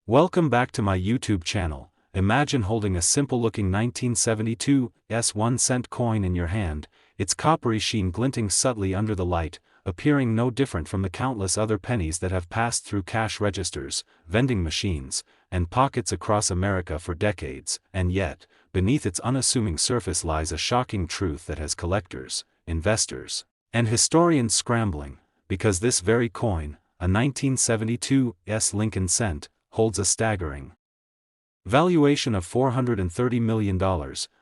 Welcome back to my YouTube channel. Imagine holding a simple-looking 1972 1-cent coin in your hand, its coppery sheen glinting subtly under the light, appearing no different from the countless other pennies that have passed through cash registers, vending machines, and pockets across America for decades. And yet, beneath its unassuming surface lies a shocking truth that has collectors, investors, and historians scrambling, because this very coin, a 1972 Lincoln cent, holds a staggering valuation of $430 million,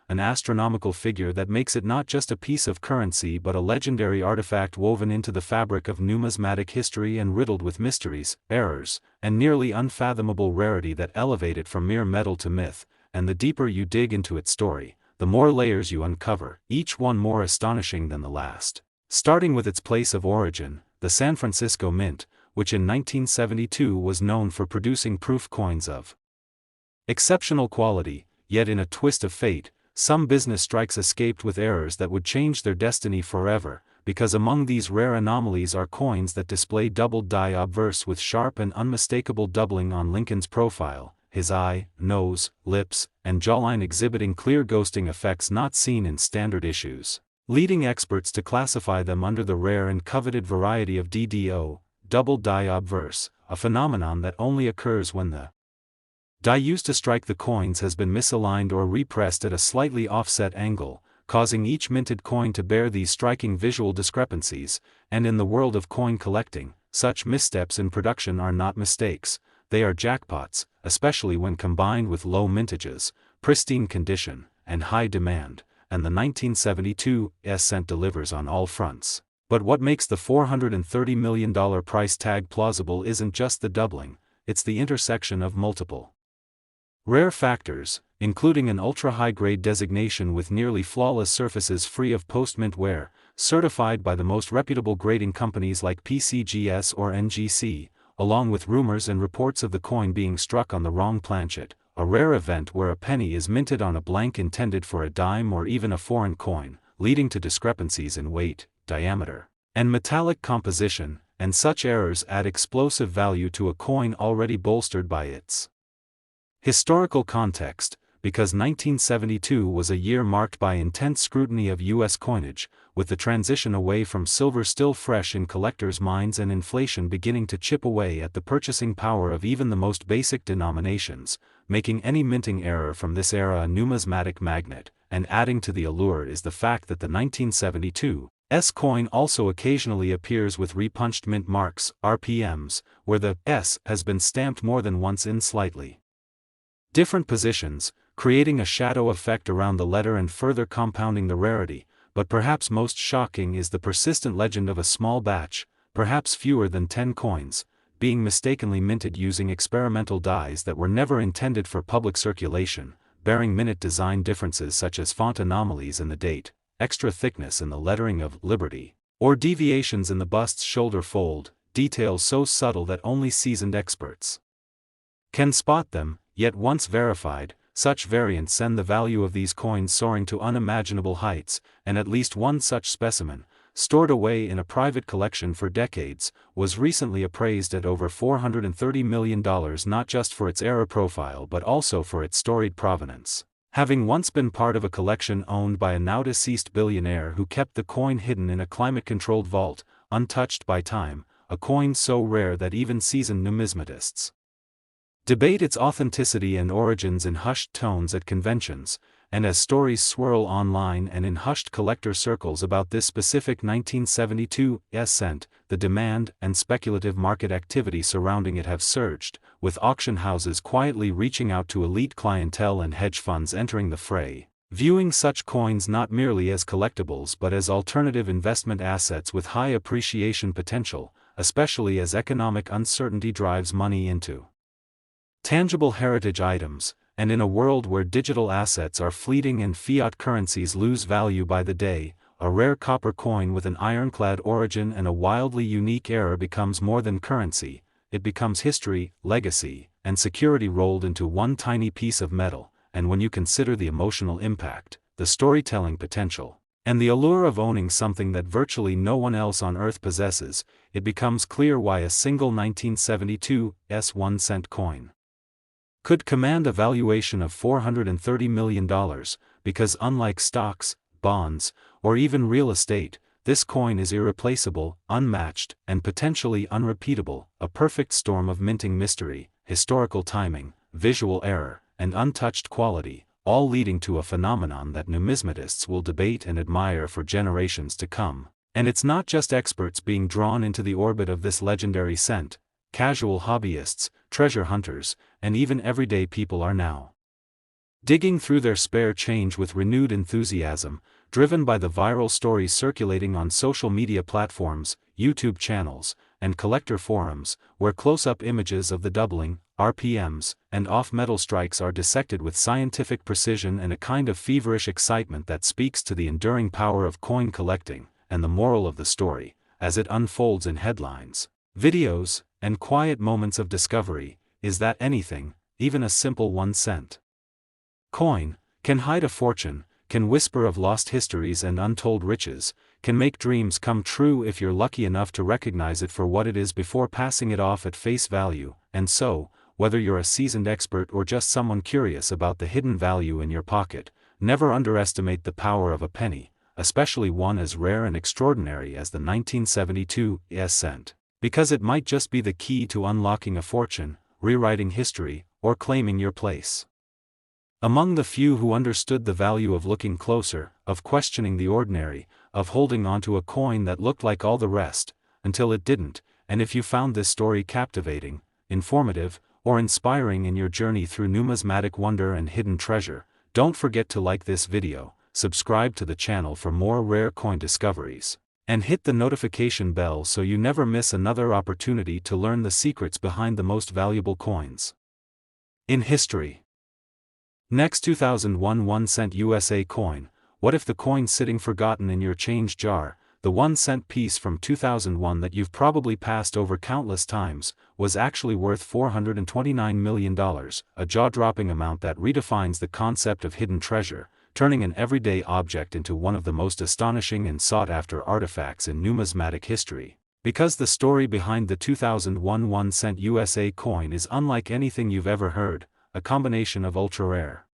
an astronomical figure that makes it not just a piece of currency but a legendary artifact woven into the fabric of numismatic history and riddled with mysteries, errors, and nearly unfathomable rarity that elevate it from mere metal to myth. And the deeper you dig into its story, the more layers you uncover, each one more astonishing than the last. Starting with its place of origin, the San Francisco Mint, which in 1972 was known for producing proof coins of exceptional quality, yet in a twist of fate, some business strikes escaped with errors that would change their destiny forever, because among these rare anomalies are coins that display doubled die obverse with sharp and unmistakable doubling on Lincoln's profile, his eye, nose, lips, and jawline exhibiting clear ghosting effects not seen in standard issues, leading experts to classify them under the rare and coveted variety of DDO, double die obverse, a phenomenon that only occurs when the die used to strike the coins has been misaligned or repressed at a slightly offset angle, causing each minted coin to bear these striking visual discrepancies. And in the world of coin collecting, such missteps in production are not mistakes, they are jackpots, especially when combined with low mintages, pristine condition, and high demand, and the 1972 cent delivers on all fronts. But what makes the $430 million price tag plausible isn't just the doubling, it's the intersection of multiple rare factors, including an ultra-high-grade designation with nearly flawless surfaces free of post-mint wear, certified by the most reputable grading companies like PCGS or NGC, along with rumors and reports of the coin being struck on the wrong planchet, a rare event where a penny is minted on a blank intended for a dime or even a foreign coin, leading to discrepancies in weight, diameter, and metallic composition, and such errors add explosive value to a coin already bolstered by its historical context, because 1972 was a year marked by intense scrutiny of U.S. coinage, with the transition away from silver still fresh in collectors' minds and inflation beginning to chip away at the purchasing power of even the most basic denominations, making any minting error from this era a numismatic magnet. And adding to the allure is the fact that the 1972 coin also occasionally appears with repunched mint marks, RPMs, where the S has been stamped more than once in slightly different positions, creating a shadow effect around the letter and further compounding the rarity. But perhaps most shocking is the persistent legend of a small batch, perhaps fewer than 10 coins, being mistakenly minted using experimental dies that were never intended for public circulation, bearing minute design differences such as font anomalies in the date, extra thickness in the lettering of Liberty, or deviations in the bust's shoulder fold, details so subtle that only seasoned experts can spot them. Yet once verified, such variants send the value of these coins soaring to unimaginable heights, and at least one such specimen, stored away in a private collection for decades, was recently appraised at over $430 million not just for its error profile but also for its storied provenance, having once been part of a collection owned by a now-deceased billionaire who kept the coin hidden in a climate-controlled vault, untouched by time, a coin so rare that even seasoned numismatists debate its authenticity and origins in hushed tones at conventions. And as stories swirl online and in hushed collector circles about this specific 1972 cent, the demand and speculative market activity surrounding it have surged, with auction houses quietly reaching out to elite clientele and hedge funds entering the fray, viewing such coins not merely as collectibles but as alternative investment assets with high appreciation potential, especially as economic uncertainty drives money into tangible heritage items. And in a world where digital assets are fleeting and fiat currencies lose value by the day, a rare copper coin with an ironclad origin and a wildly unique era becomes more than currency, it becomes history, legacy, and security rolled into one tiny piece of metal. And when you consider the emotional impact, the storytelling potential, and the allure of owning something that virtually no one else on Earth possesses, it becomes clear why a single 1972 1-cent coin could command a valuation of $430 million, because unlike stocks, bonds, or even real estate, this coin is irreplaceable, unmatched, and potentially unrepeatable, a perfect storm of minting mystery, historical timing, visual error, and untouched quality, all leading to a phenomenon that numismatists will debate and admire for generations to come. And it's not just experts being drawn into the orbit of this legendary cent. Casual hobbyists, treasure hunters, and even everyday people are now digging through their spare change with renewed enthusiasm, driven by the viral stories circulating on social media platforms, YouTube channels, and collector forums, where close-up images of the doubling, RPMs, and off-metal strikes are dissected with scientific precision and a kind of feverish excitement that speaks to the enduring power of coin collecting, and the moral of the story, as it unfolds in headlines, videos, and quiet moments of discovery, is that anything, even a simple 1-cent coin, can hide a fortune, can whisper of lost histories and untold riches, can make dreams come true if you're lucky enough to recognize it for what it is before passing it off at face value. And so, whether you're a seasoned expert or just someone curious about the hidden value in your pocket, never underestimate the power of a penny, especially one as rare and extraordinary as the 1972 cent, because it might just be the key to unlocking a fortune, rewriting history, or claiming your place among the few who understood the value of looking closer, of questioning the ordinary, of holding onto a coin that looked like all the rest, until it didn't. And if you found this story captivating, informative, or inspiring in your journey through numismatic wonder and hidden treasure, don't forget to like this video, subscribe to the channel for more rare coin discoveries, and hit the notification bell so you never miss another opportunity to learn the secrets behind the most valuable coins in history. Next, 2001 1-cent USA coin. What if the coin sitting forgotten in your change jar, the 1-cent piece from 2001 that you've probably passed over countless times, was actually worth $429 million, a jaw-dropping amount that redefines the concept of hidden treasure, turning an everyday object into one of the most astonishing and sought-after artifacts in numismatic history. Because the story behind the 2001 1-cent USA coin is unlike anything you've ever heard, a combination of ultra-rare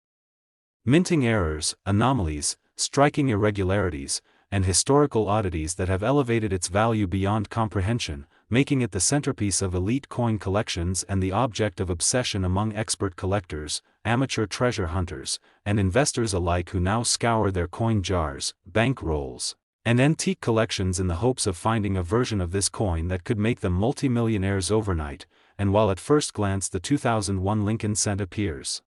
minting errors, anomalies, striking irregularities, and historical oddities that have elevated its value beyond comprehension, making it the centerpiece of elite coin collections and the object of obsession among expert collectors, amateur treasure hunters, and investors alike who now scour their coin jars, bank rolls, and antique collections in the hopes of finding a version of this coin that could make them multimillionaires overnight. And while at first glance the 2001 Lincoln cent appears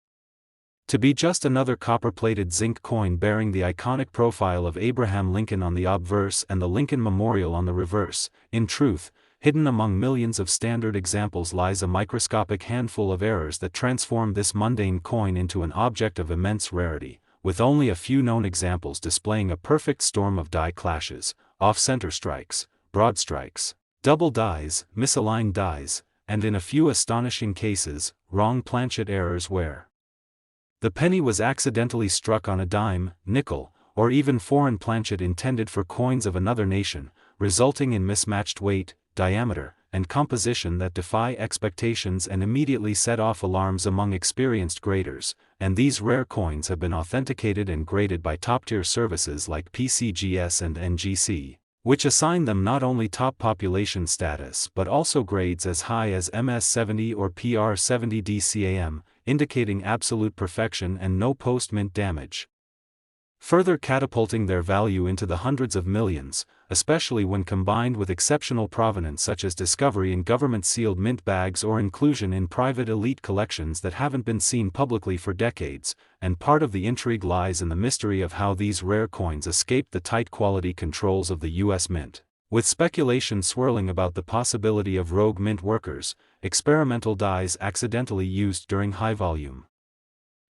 to be just another copper-plated zinc coin bearing the iconic profile of Abraham Lincoln on the obverse and the Lincoln Memorial on the reverse, in truth, hidden among millions of standard examples lies a microscopic handful of errors that transform this mundane coin into an object of immense rarity, with only a few known examples displaying a perfect storm of die clashes, off-center strikes, broad strikes, double dies, misaligned dies, and in a few astonishing cases, wrong planchet errors where the penny was accidentally struck on a dime, nickel, or even foreign planchet intended for coins of another nation, resulting in mismatched weight, diameter, and composition that defy expectations and immediately set off alarms among experienced graders. And these rare coins have been authenticated and graded by top-tier services like PCGS and NGC, which assign them not only top population status but also grades as high as MS70 or PR70 DCAM, indicating absolute perfection and no post-mint damage, further catapulting their value into the hundreds of millions, especially when combined with exceptional provenance such as discovery in government-sealed mint bags or inclusion in private elite collections that haven't been seen publicly for decades. And part of the intrigue lies in the mystery of how these rare coins escaped the tight quality controls of the U.S. Mint, with speculation swirling about the possibility of rogue mint workers, experimental dies accidentally used during high-volume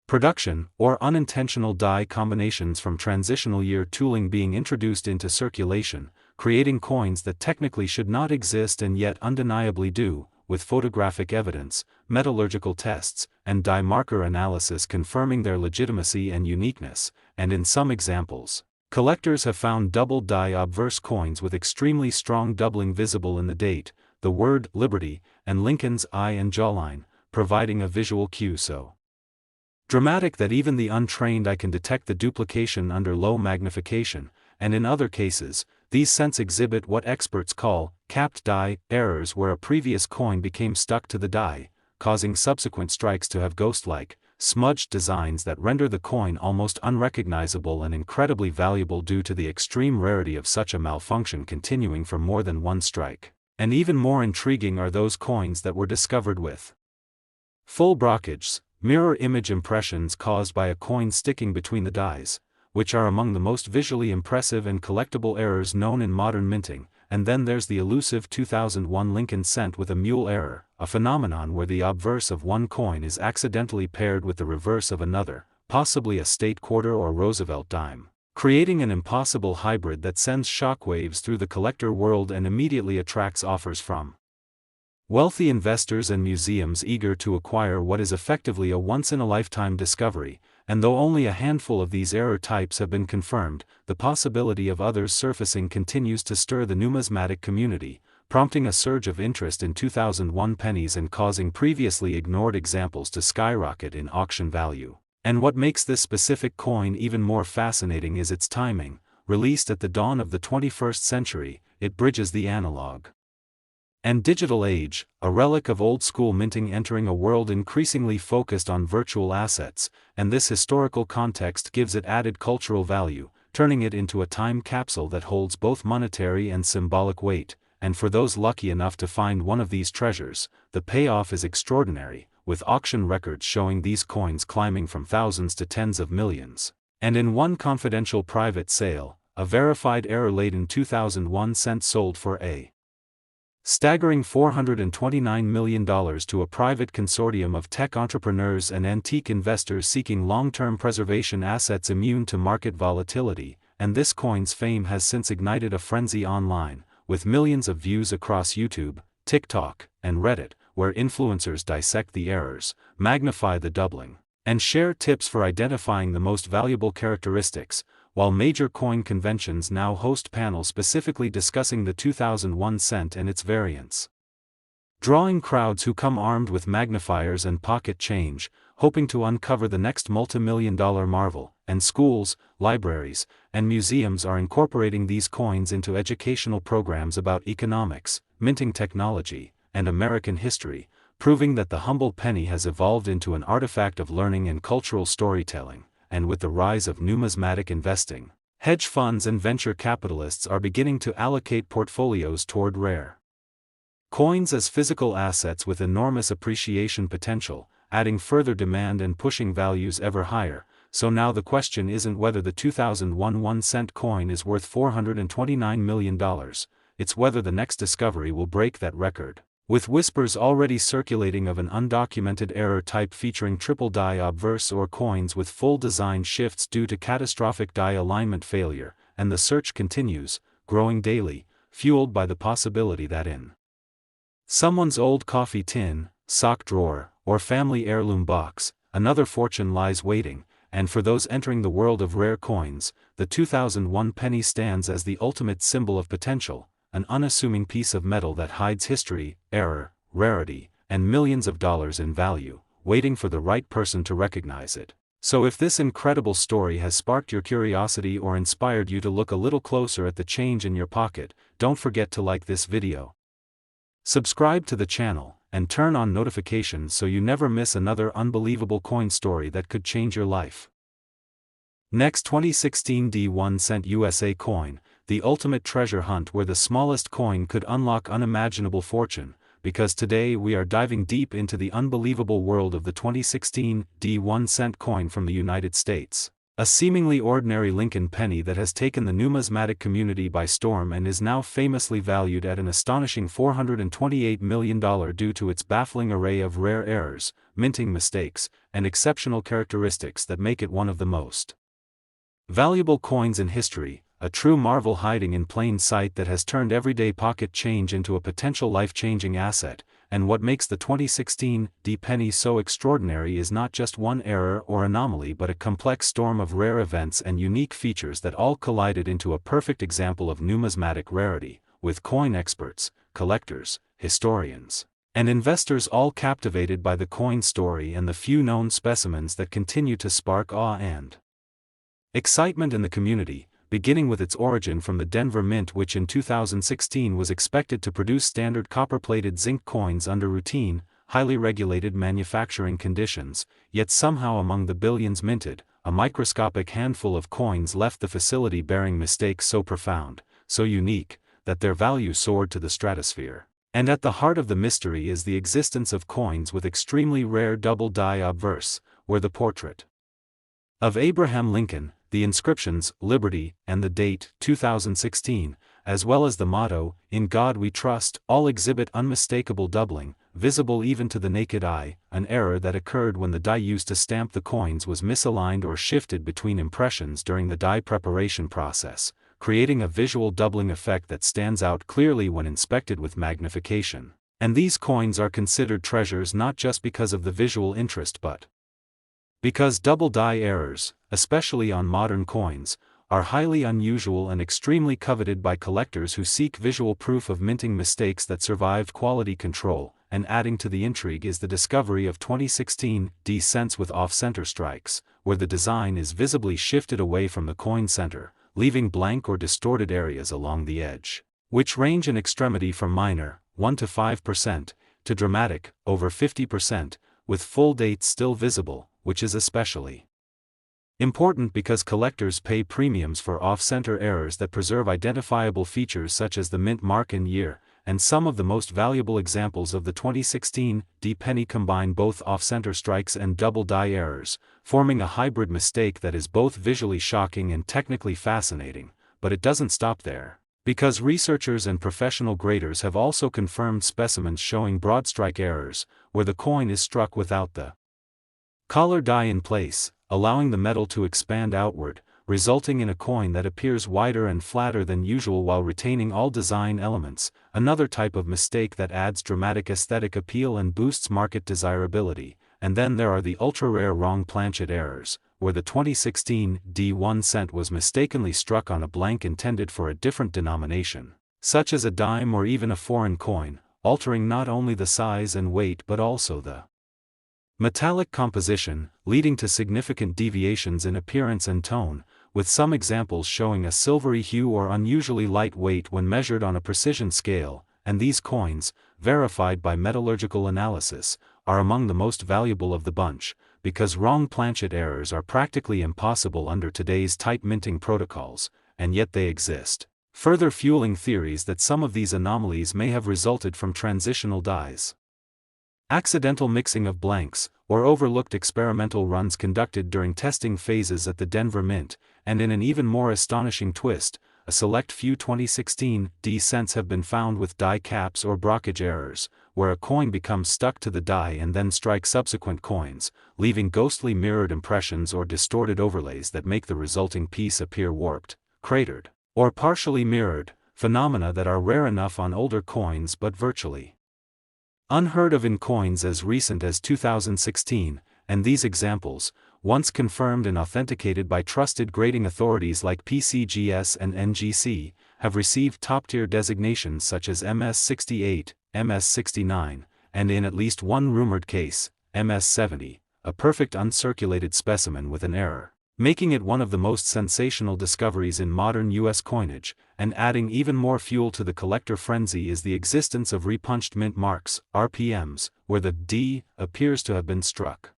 production, or unintentional die combinations from transitional year tooling being introduced into circulation, creating coins that technically should not exist and yet undeniably do, with photographic evidence, metallurgical tests, and die marker analysis confirming their legitimacy and uniqueness. And in some examples, collectors have found double die obverse coins with extremely strong doubling visible in the date, the word Liberty, and Lincoln's eye and jawline, providing a visual cue so dramatic that even the untrained eye can detect the duplication under low magnification, and in other cases, these cents exhibit what experts call capped die errors, where a previous coin became stuck to the die, causing subsequent strikes to have ghost-like, smudged designs that render the coin almost unrecognizable and incredibly valuable due to the extreme rarity of such a malfunction continuing for more than one strike. And even more intriguing are those coins that were discovered with full brockages, mirror image impressions caused by a coin sticking between the dies, which are among the most visually impressive and collectible errors known in modern minting. And then there's the elusive 2001 Lincoln cent with a mule error, a phenomenon where the obverse of one coin is accidentally paired with the reverse of another, possibly a state quarter or Roosevelt dime, creating an impossible hybrid that sends shockwaves through the collector world and immediately attracts offers from wealthy investors and museums eager to acquire what is effectively a once-in-a-lifetime discovery. And though only a handful of these error types have been confirmed, the possibility of others surfacing continues to stir the numismatic community, prompting a surge of interest in 2001 pennies and causing previously ignored examples to skyrocket in auction value. And what makes this specific coin even more fascinating is its timing. Released at the dawn of the 21st century, it bridges the analog and digital age, a relic of old-school minting entering a world increasingly focused on virtual assets, and this historical context gives it added cultural value, turning it into a time capsule that holds both monetary and symbolic weight. And for those lucky enough to find one of these treasures, the payoff is extraordinary, with auction records showing these coins climbing from thousands to tens of millions. And in one confidential private sale, a verified error-laden 2001 cent sold for a staggering $429 million to a private consortium of tech entrepreneurs and antique investors seeking long-term preservation assets immune to market volatility. And this coin's fame has since ignited a frenzy online, with millions of views across YouTube, TikTok, and Reddit, where influencers dissect the errors, magnify the doubling, and share tips for identifying the most valuable characteristics, while major coin conventions now host panels specifically discussing the 2001 cent and its variants, drawing crowds who come armed with magnifiers and pocket change, hoping to uncover the next multi-million-dollar marvel. And schools, libraries, and museums are incorporating these coins into educational programs about economics, minting technology, and American history, proving that the humble penny has evolved into an artifact of learning and cultural storytelling. And with the rise of numismatic investing, hedge funds and venture capitalists are beginning to allocate portfolios toward rare coins as physical assets with enormous appreciation potential, adding further demand and pushing values ever higher. So now the question isn't whether the 2001 1-cent coin is worth $429 million, it's whether the next discovery will break that record. With whispers already circulating of an undocumented error type featuring triple die obverse or coins with full design shifts due to catastrophic die alignment failure, and the search continues, growing daily, fueled by the possibility that in someone's old coffee tin, sock drawer, or family heirloom box, another fortune lies waiting. And for those entering the world of rare coins, the 2001 penny stands as the ultimate symbol of potential, an unassuming piece of metal that hides history, error, rarity, and millions of dollars in value, waiting for the right person to recognize it. So if this incredible story has sparked your curiosity or inspired you to look a little closer at the change in your pocket, don't forget to like this video, subscribe to the channel, and turn on notifications so you never miss another unbelievable coin story that could change your life. Next, 2016 D1 cent USA coin, the ultimate treasure hunt where the smallest coin could unlock unimaginable fortune, because today we are diving deep into the unbelievable world of the 2016 D1 cent coin from the United States. A seemingly ordinary Lincoln penny that has taken the numismatic community by storm and is now famously valued at an astonishing $428 million due to its baffling array of rare errors, minting mistakes, and exceptional characteristics that make it one of the most valuable coins in history, a true marvel hiding in plain sight that has turned everyday pocket change into a potential life-changing asset. And what makes the 2016 D penny so extraordinary is not just one error or anomaly but a complex storm of rare events and unique features that all collided into a perfect example of numismatic rarity, with coin experts, collectors, historians, and investors all captivated by the coin story and the few known specimens that continue to spark awe and excitement in the community, beginning with its origin from the Denver Mint, which in 2016 was expected to produce standard copper-plated zinc coins under routine, highly regulated manufacturing conditions, yet somehow among the billions minted, a microscopic handful of coins left the facility bearing mistakes so profound, so unique, that their value soared to the stratosphere. And at the heart of the mystery is the existence of coins with extremely rare double die obverse, where the portrait of Abraham Lincoln, the inscriptions, Liberty, and the date, 2016, as well as the motto, In God We Trust, all exhibit unmistakable doubling, visible even to the naked eye. An error that occurred when the die used to stamp the coins was misaligned or shifted between impressions during the die preparation process, creating a visual doubling effect that stands out clearly when inspected with magnification. And these coins are considered treasures not just because of the visual interest but because double die errors, especially on modern coins, are highly unusual and extremely coveted by collectors who seek visual proof of minting mistakes that survived quality control. And adding to the intrigue is the discovery of 2016 D cents with off-center strikes, where the design is visibly shifted away from the coin center, leaving blank or distorted areas along the edge, which range in extremity from minor, 1 to 5%, to dramatic, over 50%, with full dates still visible, which is especially important because collectors pay premiums for off-center errors that preserve identifiable features such as the mint mark and year, and some of the most valuable examples of the 2016 D penny combine both off-center strikes and double die errors, forming a hybrid mistake that is both visually shocking and technically fascinating. But it doesn't stop there, because researchers and professional graders have also confirmed specimens showing broad strike errors, where the coin is struck without the collar die in place, allowing the metal to expand outward, resulting in a coin that appears wider and flatter than usual while retaining all design elements, another type of mistake that adds dramatic aesthetic appeal and boosts market desirability. And then there are the ultra-rare wrong planchet errors, where the 2016 D1 cent was mistakenly struck on a blank intended for a different denomination, such as a dime or even a foreign coin, altering not only the size and weight but also the metallic composition, leading to significant deviations in appearance and tone, with some examples showing a silvery hue or unusually light weight when measured on a precision scale. And these coins, verified by metallurgical analysis, are among the most valuable of the bunch, because wrong planchet errors are practically impossible under today's tight minting protocols, and yet they exist, further fueling theories that some of these anomalies may have resulted from transitional dies, accidental mixing of blanks, or overlooked experimental runs conducted during testing phases at the Denver Mint. And in an even more astonishing twist, a select few 2016 D cents have been found with die caps or brockage errors, where a coin becomes stuck to the die and then strikes subsequent coins, leaving ghostly mirrored impressions or distorted overlays that make the resulting piece appear warped, cratered, or partially mirrored, phenomena that are rare enough on older coins but virtually unheard of in coins as recent as 2016, and these examples, once confirmed and authenticated by trusted grading authorities like PCGS and NGC, have received top-tier designations such as MS68, MS69, and in at least one rumored case, MS70, a perfect uncirculated specimen with an error, making it one of the most sensational discoveries in modern U.S. coinage. And adding even more fuel to the collector frenzy is the existence of repunched mint marks, RPMs, where the D appears to have been struck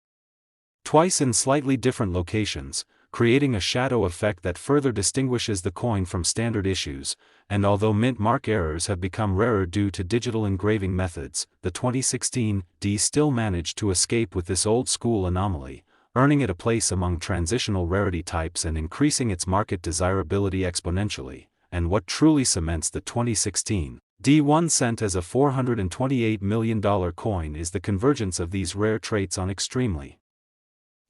twice in slightly different locations, creating a shadow effect that further distinguishes the coin from standard issues. And although mint mark errors have become rarer due to digital engraving methods, the 2016 D still managed to escape with this old-school anomaly, earning it a place among transitional rarity types and increasing its market desirability exponentially. And what truly cements the 2016 D1 cent as a $428 million coin is the convergence of these rare traits on extremely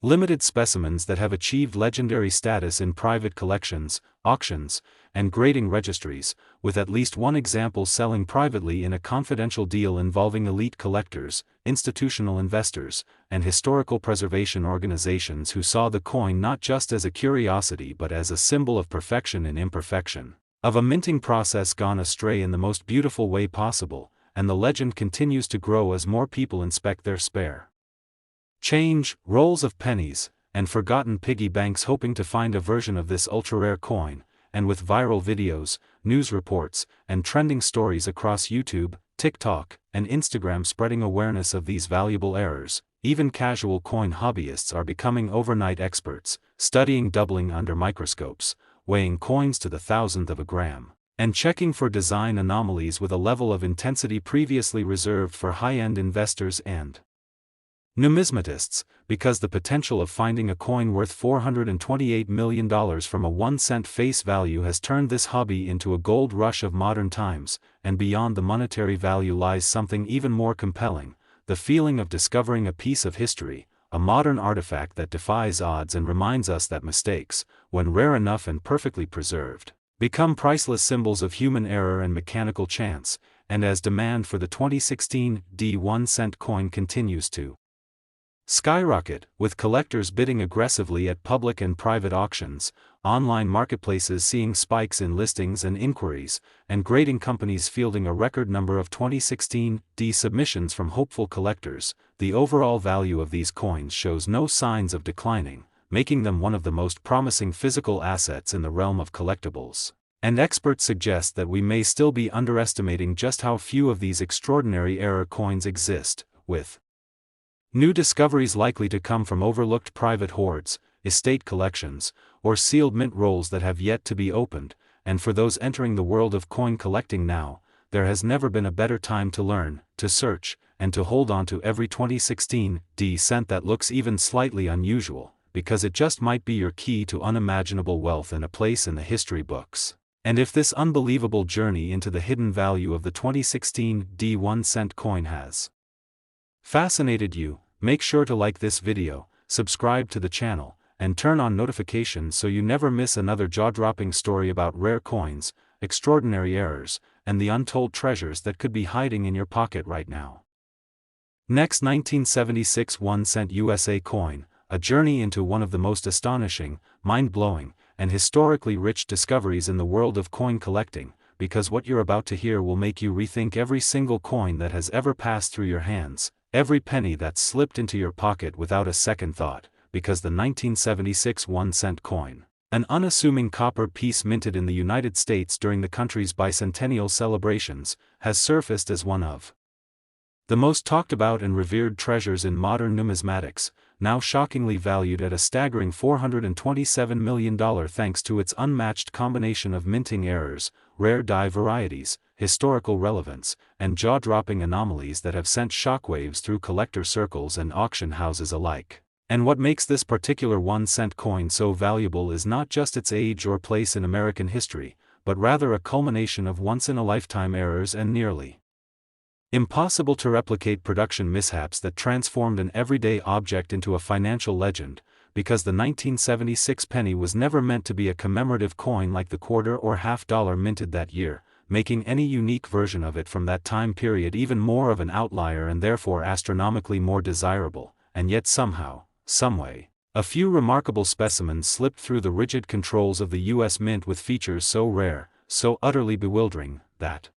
limited specimens that have achieved legendary status in private collections, auctions, and grading registries, with at least one example selling privately in a confidential deal involving elite collectors, institutional investors, and historical preservation organizations who saw the coin not just as a curiosity but as a symbol of perfection in imperfection, of a minting process gone astray in the most beautiful way possible. and the legend continues to grow as more people inspect their spare change, rolls of pennies, and forgotten piggy banks hoping to find a version of this ultra-rare coin, and with viral videos, news reports, and trending stories across YouTube, TikTok, and Instagram spreading awareness of these valuable errors, even casual coin hobbyists are becoming overnight experts, studying doubling under microscopes, weighing coins to the thousandth of a gram, and checking for design anomalies with a level of intensity previously reserved for high-end investors and numismatists, because the potential of finding a coin worth $428 million from a 1-cent face value has turned this hobby into a gold rush of modern times, and beyond the monetary value lies something even more compelling, the feeling of discovering a piece of history, a modern artifact that defies odds and reminds us that mistakes, when rare enough and perfectly preserved, become priceless symbols of human error and mechanical chance, and as demand for the 2016 1-cent coin continues to skyrocket, with collectors bidding aggressively at public and private auctions, online marketplaces seeing spikes in listings and inquiries, and grading companies fielding a record number of 2016 submissions from hopeful collectors, the overall value of these coins shows no signs of declining, making them one of the most promising physical assets in the realm of collectibles. And experts suggest that we may still be underestimating just how few of these extraordinary error coins exist, with new discoveries likely to come from overlooked private hoards, estate collections, or sealed mint rolls that have yet to be opened, and for those entering the world of coin collecting now, there has never been a better time to learn, to search, and to hold on to every 2016 cent that looks even slightly unusual, because it just might be your key to unimaginable wealth and a place in the history books. And if this unbelievable journey into the hidden value of the 2016 1-cent coin has fascinated you, make sure to like this video, subscribe to the channel, and turn on notifications so you never miss another jaw-dropping story about rare coins, extraordinary errors, and the untold treasures that could be hiding in your pocket right now. Next, 1976 1-cent USA coin, a journey into one of the most astonishing, mind-blowing, and historically rich discoveries in the world of coin collecting, because what you're about to hear will make you rethink every single coin that has ever passed through your hands, every penny that slipped into your pocket without a second thought, because the 1976 1-cent coin, an unassuming copper piece minted in the United States during the country's bicentennial celebrations, has surfaced as one of the most talked about and revered treasures in modern numismatics, now shockingly valued at a staggering $427 million thanks to its unmatched combination of minting errors, rare die varieties, historical relevance, and jaw-dropping anomalies that have sent shockwaves through collector circles and auction houses alike. And what makes this particular 1-cent coin so valuable is not just its age or place in American history, but rather a culmination of once-in-a-lifetime errors and nearly impossible to replicate production mishaps that transformed an everyday object into a financial legend, because the 1976 penny was never meant to be a commemorative coin like the quarter or half-dollar minted that year, making any unique version of it from that time period even more of an outlier and therefore astronomically more desirable, and yet somehow, someway, a few remarkable specimens slipped through the rigid controls of the U.S. Mint with features so rare, so utterly bewildering, that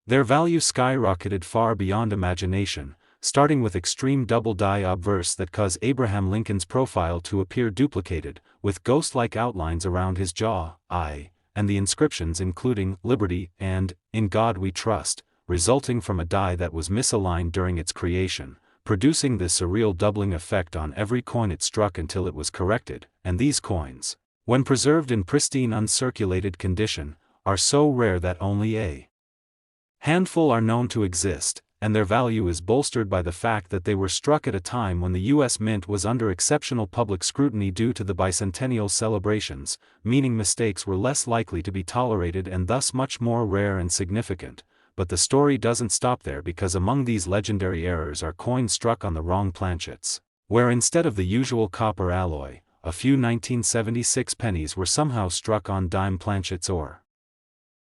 their value skyrocketed far beyond imagination, starting with extreme double die obverse that cause Abraham Lincoln's profile to appear duplicated, with ghost-like outlines around his jaw, eye, and the inscriptions including "Liberty" and "In God We Trust," resulting from a die that was misaligned during its creation, producing this surreal doubling effect on every coin it struck until it was corrected. And these coins, when preserved in pristine uncirculated condition, are so rare that only a handful are known to exist, and their value is bolstered by the fact that they were struck at a time when the U.S. Mint was under exceptional public scrutiny due to the bicentennial celebrations, meaning mistakes were less likely to be tolerated and thus much more rare and significant. But the story doesn't stop there, because among these legendary errors are coins struck on the wrong planchets, where instead of the usual copper alloy, a few 1976 pennies were somehow struck on dime planchets or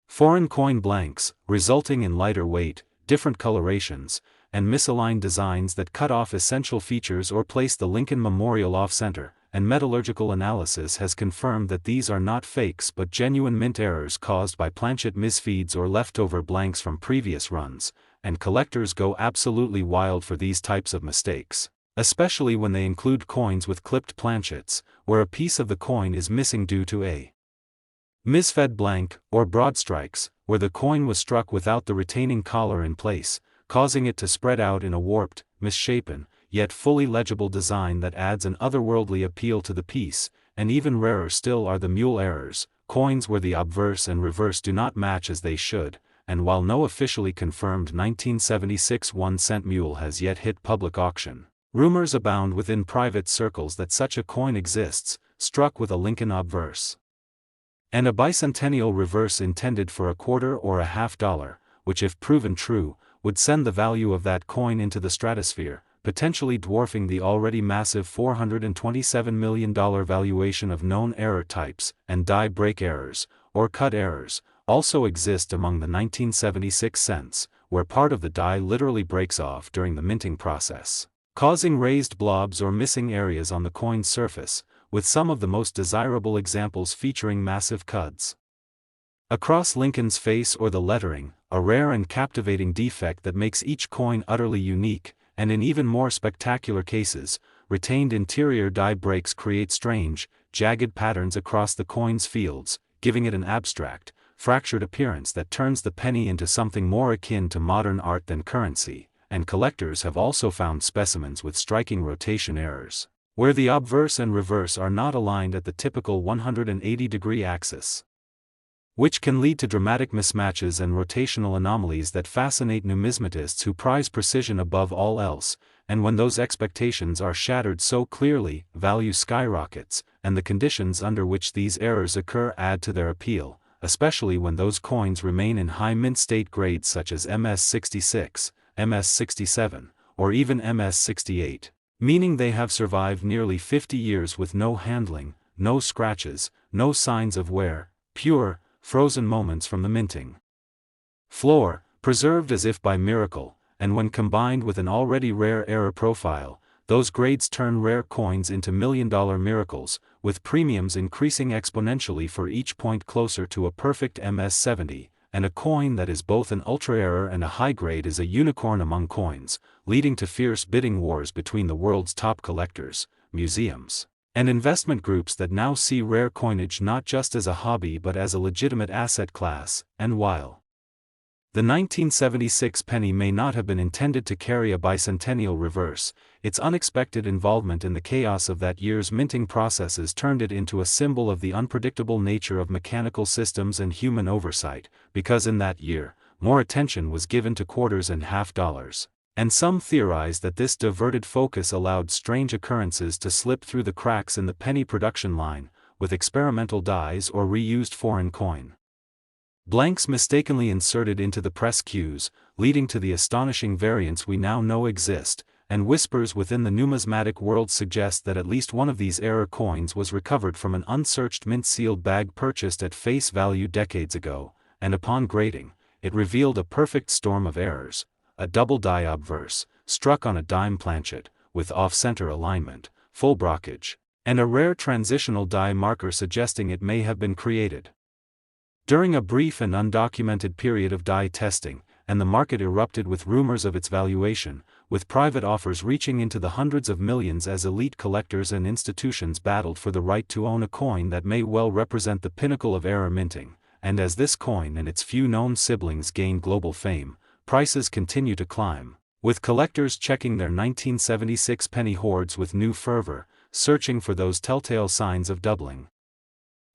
foreign coin blanks, resulting in lighter weight, different colorations, and misaligned designs that cut off essential features or place the Lincoln Memorial off-center, and metallurgical analysis has confirmed that these are not fakes but genuine mint errors caused by planchet misfeeds or leftover blanks from previous runs, and collectors go absolutely wild for these types of mistakes, especially when they include coins with clipped planchets, where a piece of the coin is missing due to a misfed blank, or broad strikes, where the coin was struck without the retaining collar in place, causing it to spread out in a warped, misshapen, yet fully legible design that adds an otherworldly appeal to the piece. And even rarer still are the mule errors, coins where the obverse and reverse do not match as they should, and while no officially confirmed 1976 1-cent mule has yet hit public auction, rumors abound within private circles that such a coin exists, struck with a Lincoln obverse and a bicentennial reverse intended for a quarter or a $half, which if proven true, would send the value of that coin into the stratosphere, potentially dwarfing the already massive $427 million valuation of known error types. And die break errors, or cut errors, also exist among the 1976 cents, where part of the die literally breaks off during the minting process, causing raised blobs or missing areas on the coin's surface, with some of the most desirable examples featuring massive cuts across Lincoln's face or the lettering, a rare and captivating defect that makes each coin utterly unique. And in even more spectacular cases, retained interior die breaks create strange, jagged patterns across the coin's fields, giving it an abstract, fractured appearance that turns the penny into something more akin to modern art than currency. And collectors have also found specimens with striking rotation errors, where the obverse and reverse are not aligned at the typical 180-degree axis, which can lead to dramatic mismatches and rotational anomalies that fascinate numismatists who prize precision above all else. And when those expectations are shattered so clearly, value skyrockets, and the conditions under which these errors occur add to their appeal, especially when those coins remain in high mint state grades such as MS66, MS67, or even MS68, meaning they have survived nearly 50 years with no handling, no scratches, no signs of wear, pure, frozen moments from the minting floor, preserved as if by miracle. And when combined with an already rare error profile, those grades turn rare coins into million-dollar miracles, with premiums increasing exponentially for each point closer to a perfect MS70, and a coin that is both an ultra-error and a high grade is a unicorn among coins, leading to fierce bidding wars between the world's top collectors, museums, and investment groups that now see rare coinage not just as a hobby but as a legitimate asset class. And while the 1976 penny may not have been intended to carry a bicentennial reverse, its unexpected involvement in the chaos of that year's minting processes turned it into a symbol of the unpredictable nature of mechanical systems and human oversight, because in that year, more attention was given to quarters and half dollars. And some theorized that this diverted focus allowed strange occurrences to slip through the cracks in the penny production line, with experimental dies or reused foreign coin blanks mistakenly inserted into the press queues, leading to the astonishing variants we now know exist. And whispers within the numismatic world suggest that at least one of these error coins was recovered from an unsearched mint-sealed bag purchased at face value decades ago, and upon grading, it revealed a perfect storm of errors. A double die obverse, struck on a dime planchet, with off-center alignment, full brockage, and a rare transitional die marker suggesting it may have been created during a brief and undocumented period of die testing, and the market erupted with rumors of its valuation, with private offers reaching into the hundreds of millions as elite collectors and institutions battled for the right to own a coin that may well represent the pinnacle of error minting. And as this coin and its few known siblings gain global fame, prices continue to climb, with collectors checking their 1976 penny hoards with new fervor, searching for those telltale signs of doubling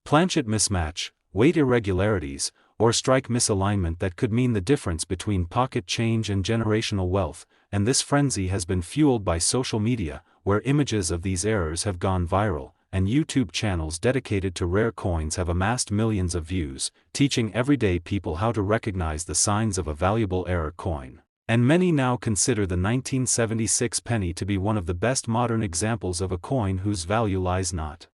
planchet mismatch, weight irregularities, or strike misalignment that could mean the difference between pocket change and generational wealth. And this frenzy has been fueled by social media, where images of these errors have gone viral, and YouTube channels dedicated to rare coins have amassed millions of views, teaching everyday people how to recognize the signs of a valuable error coin. And many now consider the 1976 penny to be one of the best modern examples of a coin whose value lies not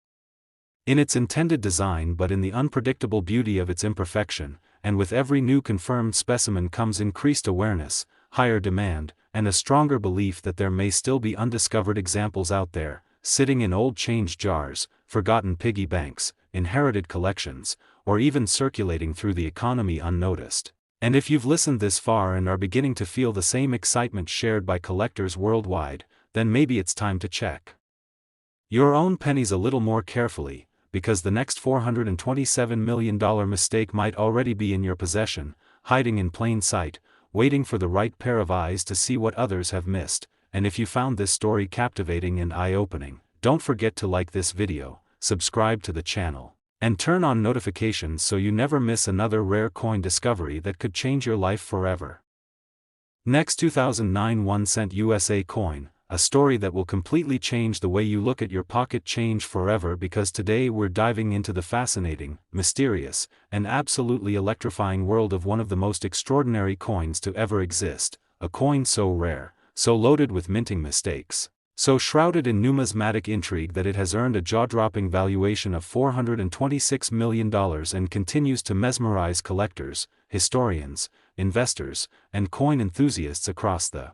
in its intended design but in the unpredictable beauty of its imperfection. And with every new confirmed specimen comes increased awareness, higher demand, and a stronger belief that there may still be undiscovered examples out there, sitting in old change jars, forgotten piggy banks, inherited collections, or even circulating through the economy unnoticed. And if you've listened this far and are beginning to feel the same excitement shared by collectors worldwide, then maybe it's time to check your own pennies a little more carefully, because the next $427 million mistake might already be in your possession, hiding in plain sight, waiting for the right pair of eyes to see what others have missed. And if you found this story captivating and eye-opening, don't forget to like this video, subscribe to the channel, and turn on notifications so you never miss another rare coin discovery that could change your life forever. Next, 2009 1-cent USA coin, a story that will completely change the way you look at your pocket change forever, because today we're diving into the fascinating, mysterious, and absolutely electrifying world of one of the most extraordinary coins to ever exist, a coin so rare, so loaded with minting mistakes, so shrouded in numismatic intrigue that it has earned a jaw-dropping valuation of $426 million and continues to mesmerize collectors, historians, investors, and coin enthusiasts across the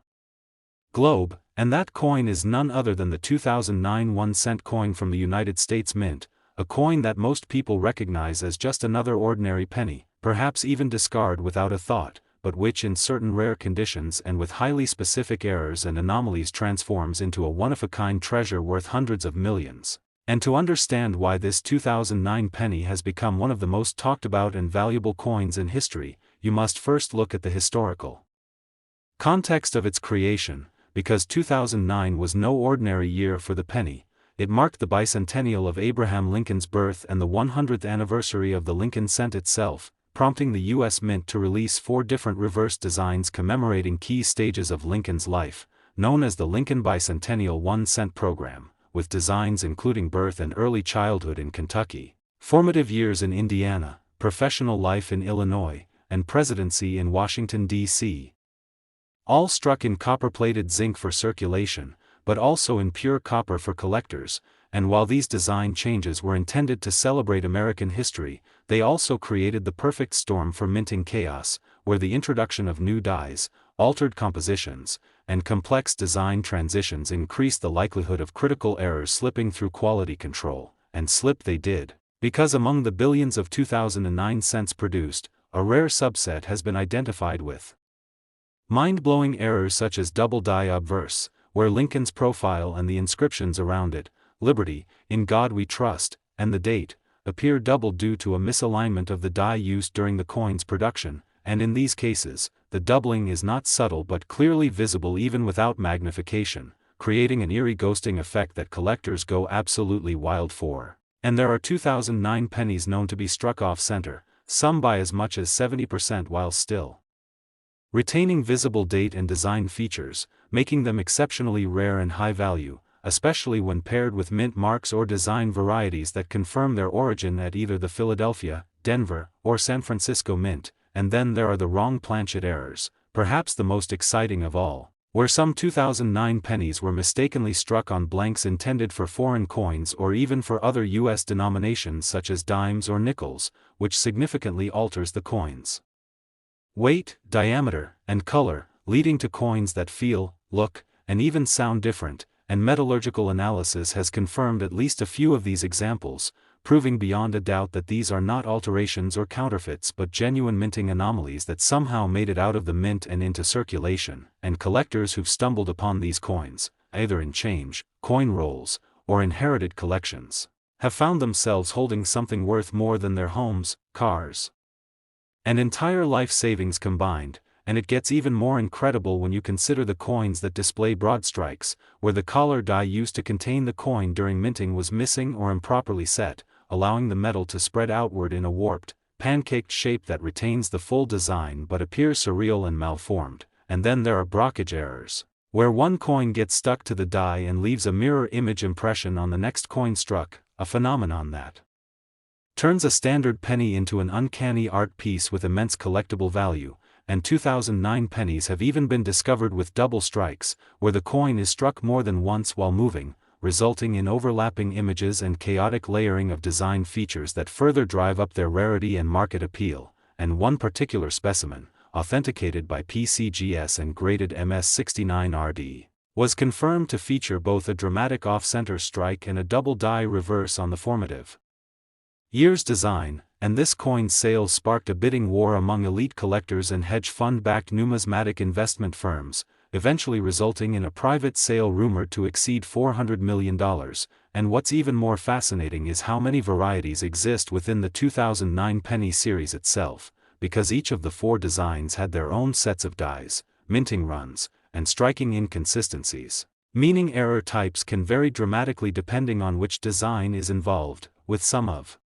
globe. And that coin is none other than the 2009 1-cent coin from the United States Mint, a coin that most people recognize as just another ordinary penny, perhaps even discard without a thought, but which in certain rare conditions and with highly specific errors and anomalies transforms into a one-of-a-kind treasure worth hundreds of millions. And to understand why this 2009 penny has become one of the most talked about and valuable coins in history, you must first look at the historical context of its creation. Because 2009 was no ordinary year for the penny, it marked the bicentennial of Abraham Lincoln's birth and the 100th anniversary of the Lincoln cent itself, prompting the U.S. Mint to release 4 different reverse designs commemorating key stages of Lincoln's life, known as the Lincoln Bicentennial 1-cent program, with designs including birth and early childhood in Kentucky, formative years in Indiana, professional life in Illinois, and presidency in Washington, D.C. All struck in copper-plated zinc for circulation, but also in pure copper for collectors. And while these design changes were intended to celebrate American history, they also created the perfect storm for minting chaos, where the introduction of new dyes, altered compositions, and complex design transitions increased the likelihood of critical errors slipping through quality control. And slip they did, because among the billions of 2009 cents produced, a rare subset has been identified with mind-blowing errors such as double die obverse, where Lincoln's profile and the inscriptions around it, "Liberty, in God we trust," and the date, appear double due to a misalignment of the die used during the coin's production. And in these cases, the doubling is not subtle but clearly visible even without magnification, creating an eerie ghosting effect that collectors go absolutely wild for. And there are 2009 pennies known to be struck off-center, some by as much as 70%, while still retaining visible date and design features, making them exceptionally rare and high value, especially when paired with mint marks or design varieties that confirm their origin at either the Philadelphia, Denver, or San Francisco Mint. And then there are the wrong planchet errors, perhaps the most exciting of all, where some 2009 pennies were mistakenly struck on blanks intended for foreign coins or even for other U.S. denominations such as dimes or nickels, which significantly alters the coin's weight, diameter, and color, leading to coins that feel, look, and even sound different. And metallurgical analysis has confirmed at least a few of these examples, proving beyond a doubt that these are not alterations or counterfeits but genuine minting anomalies that somehow made it out of the mint and into circulation. And collectors who've stumbled upon these coins, either in change, coin rolls, or inherited collections, have found themselves holding something worth more than their homes, cars, and entire life savings combined. And it gets even more incredible when you consider the coins that display broad strikes, where the collar die used to contain the coin during minting was missing or improperly set, allowing the metal to spread outward in a warped, pancaked shape that retains the full design but appears surreal and malformed. And then there are blockage errors, where one coin gets stuck to the die and leaves a mirror image impression on the next coin struck, a phenomenon that turns a standard penny into an uncanny art piece with immense collectible value. And 2009 pennies have even been discovered with double strikes, where the coin is struck more than once while moving, resulting in overlapping images and chaotic layering of design features that further drive up their rarity and market appeal. And one particular specimen, authenticated by PCGS and graded MS69RD, was confirmed to feature both a dramatic off-center strike and a double die reverse on the formative year's design. and this coin's sales sparked a bidding war among elite collectors and hedge fund-backed numismatic investment firms, eventually resulting in a private sale rumored to exceed $400 million, and what's even more fascinating is how many varieties exist within the 2009 penny series itself, because each of the 4 designs had their own sets of dies, minting runs, and striking inconsistencies. Meaning error types can vary dramatically depending on which design is involved, with some of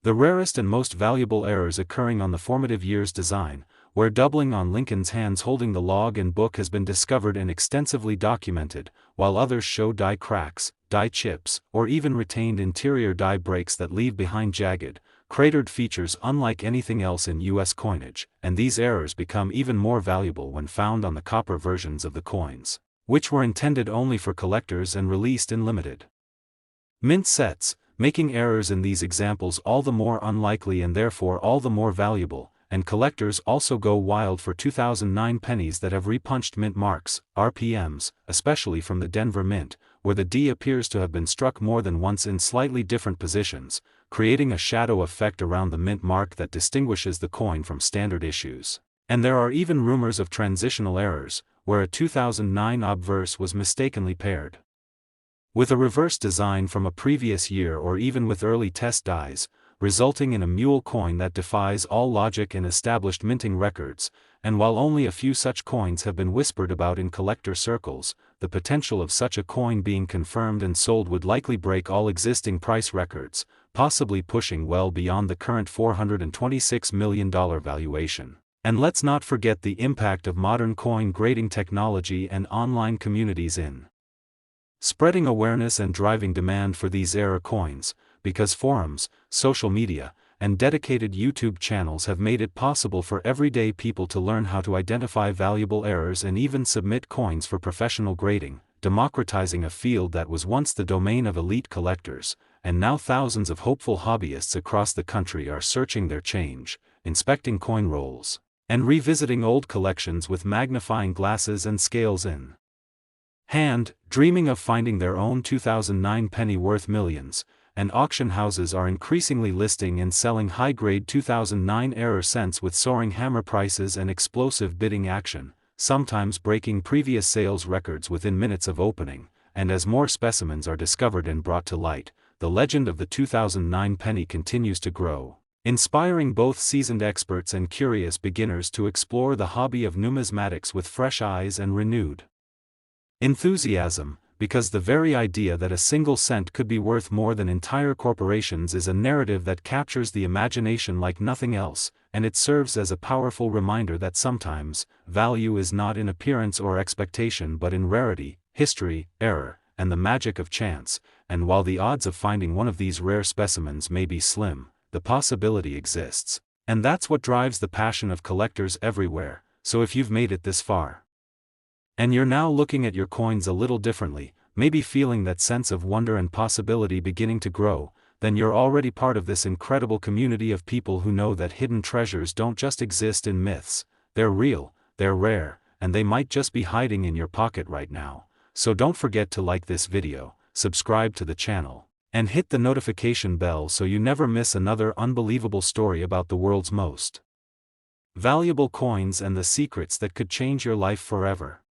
the rarest and most valuable errors occurring on the formative year's design, where doubling on Lincoln's hands holding the log and book has been discovered and extensively documented, while others show die cracks, die chips, or even retained interior die breaks that leave behind jagged, cratered features unlike anything else in U.S. coinage, and these errors become even more valuable when found on the copper versions of the coins, which were intended only for collectors and released in limited mint sets, making errors in these examples all the more unlikely and therefore all the more valuable, and collectors also go wild for 2009 pennies that have repunched mint marks, RPMs, especially from the Denver Mint, where the D appears to have been struck more than once in slightly different positions, creating a shadow effect around the mint mark that distinguishes the coin from standard issues. And there are even rumors of transitional errors, where a 2009 obverse was mistakenly paired with a reverse design from a previous year or even with early test dies, resulting in a mule coin that defies all logic and established minting records, and while only a few such coins have been whispered about in collector circles, the potential of such a coin being confirmed and sold would likely break all existing price records, possibly pushing well beyond the current $426 million valuation. And let's not forget the impact of modern coin grading technology and online communities in spreading awareness and driving demand for these error coins, because forums, social media, and dedicated YouTube channels have made it possible for everyday people to learn how to identify valuable errors and even submit coins for professional grading, democratizing a field that was once the domain of elite collectors, and now thousands of hopeful hobbyists across the country are searching their change, inspecting coin rolls, and revisiting old collections with magnifying glasses and scales in hand, dreaming of finding their own 2009 penny worth millions, and auction houses are increasingly listing and selling high-grade 2009 error cents with soaring hammer prices and explosive bidding action, sometimes breaking previous sales records within minutes of opening, and as more specimens are discovered and brought to light, the legend of the 2009 penny continues to grow, inspiring both seasoned experts and curious beginners to explore the hobby of numismatics with fresh eyes and renewed enthusiasm, because the very idea that a single cent could be worth more than entire corporations is a narrative that captures the imagination like nothing else, and it serves as a powerful reminder that sometimes, value is not in appearance or expectation but in rarity, history, error, and the magic of chance, and while the odds of finding one of these rare specimens may be slim, the possibility exists. And that's what drives the passion of collectors everywhere, so if you've made it this far, and you're now looking at your coins a little differently, maybe feeling that sense of wonder and possibility beginning to grow, then you're already part of this incredible community of people who know that hidden treasures don't just exist in myths, they're real, they're rare, and they might just be hiding in your pocket right now. So don't forget to like this video, subscribe to the channel, and hit the notification bell so you never miss another unbelievable story about the world's most valuable coins and the secrets that could change your life forever.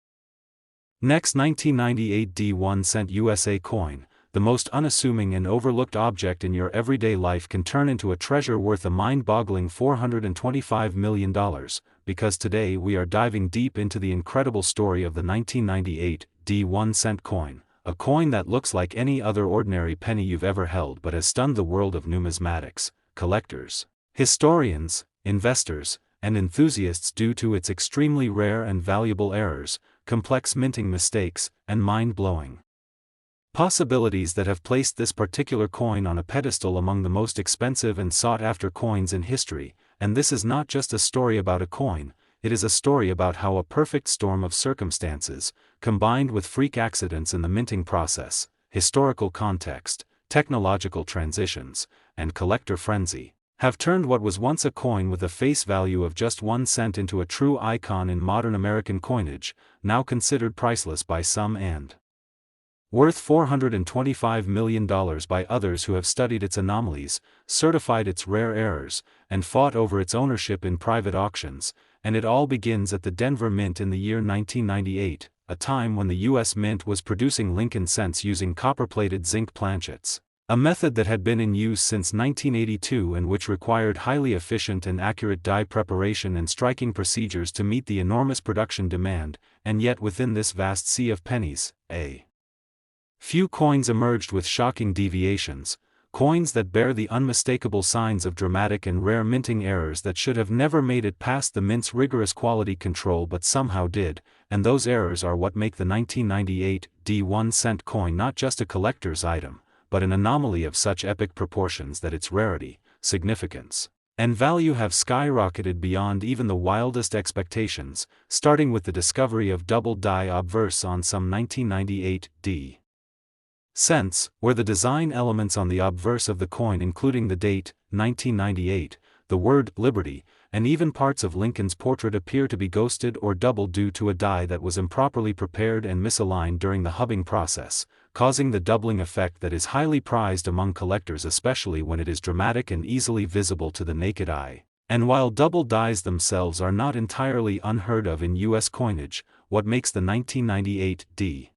Next, 1998 D1 cent USA coin, the most unassuming and overlooked object in your everyday life, can turn into a treasure worth a mind-boggling $425 million, because today we are diving deep into the incredible story of the 1998 D1 cent coin, a coin that looks like any other ordinary penny you've ever held but has stunned the world of numismatics, collectors, historians, investors, and enthusiasts due to its extremely rare and valuable errors, complex minting mistakes, and mind-blowing possibilities that have placed this particular coin on a pedestal among the most expensive and sought-after coins in history. And this is not just a story about a coin, it is a story about how a perfect storm of circumstances, combined with freak accidents in the minting process, historical context, technological transitions, and collector frenzy, have turned what was once a coin with a face value of just 1 cent into a true icon in modern American coinage, now considered priceless by some. And Worth $425 million by others who have studied its anomalies, certified its rare errors, and fought over its ownership in private auctions, and it all begins at the Denver Mint in the year 1998, a time when the U.S. Mint was producing Lincoln cents using copper-plated zinc planchets. A method that had been in use since 1982 and which required highly efficient and accurate die preparation and striking procedures to meet the enormous production demand, and yet within this vast sea of pennies, a few coins emerged with shocking deviations, coins that bear the unmistakable signs of dramatic and rare minting errors that should have never made it past the mint's rigorous quality control but somehow did, and those errors are what make the 1998 1-cent coin not just a collector's item, but an anomaly of such epic proportions that its rarity, significance, and value have skyrocketed beyond even the wildest expectations, starting with the discovery of double die obverse on some 1998 cents, where the design elements on the obverse of the coin including the date, 1998, the word Liberty, and even parts of Lincoln's portrait appear to be ghosted or doubled due to a die that was improperly prepared and misaligned during the hubbing process, causing the doubling effect that is highly prized among collectors, especially when it is dramatic and easily visible to the naked eye. And while double dies themselves are not entirely unheard of in U.S. coinage, what makes the 1998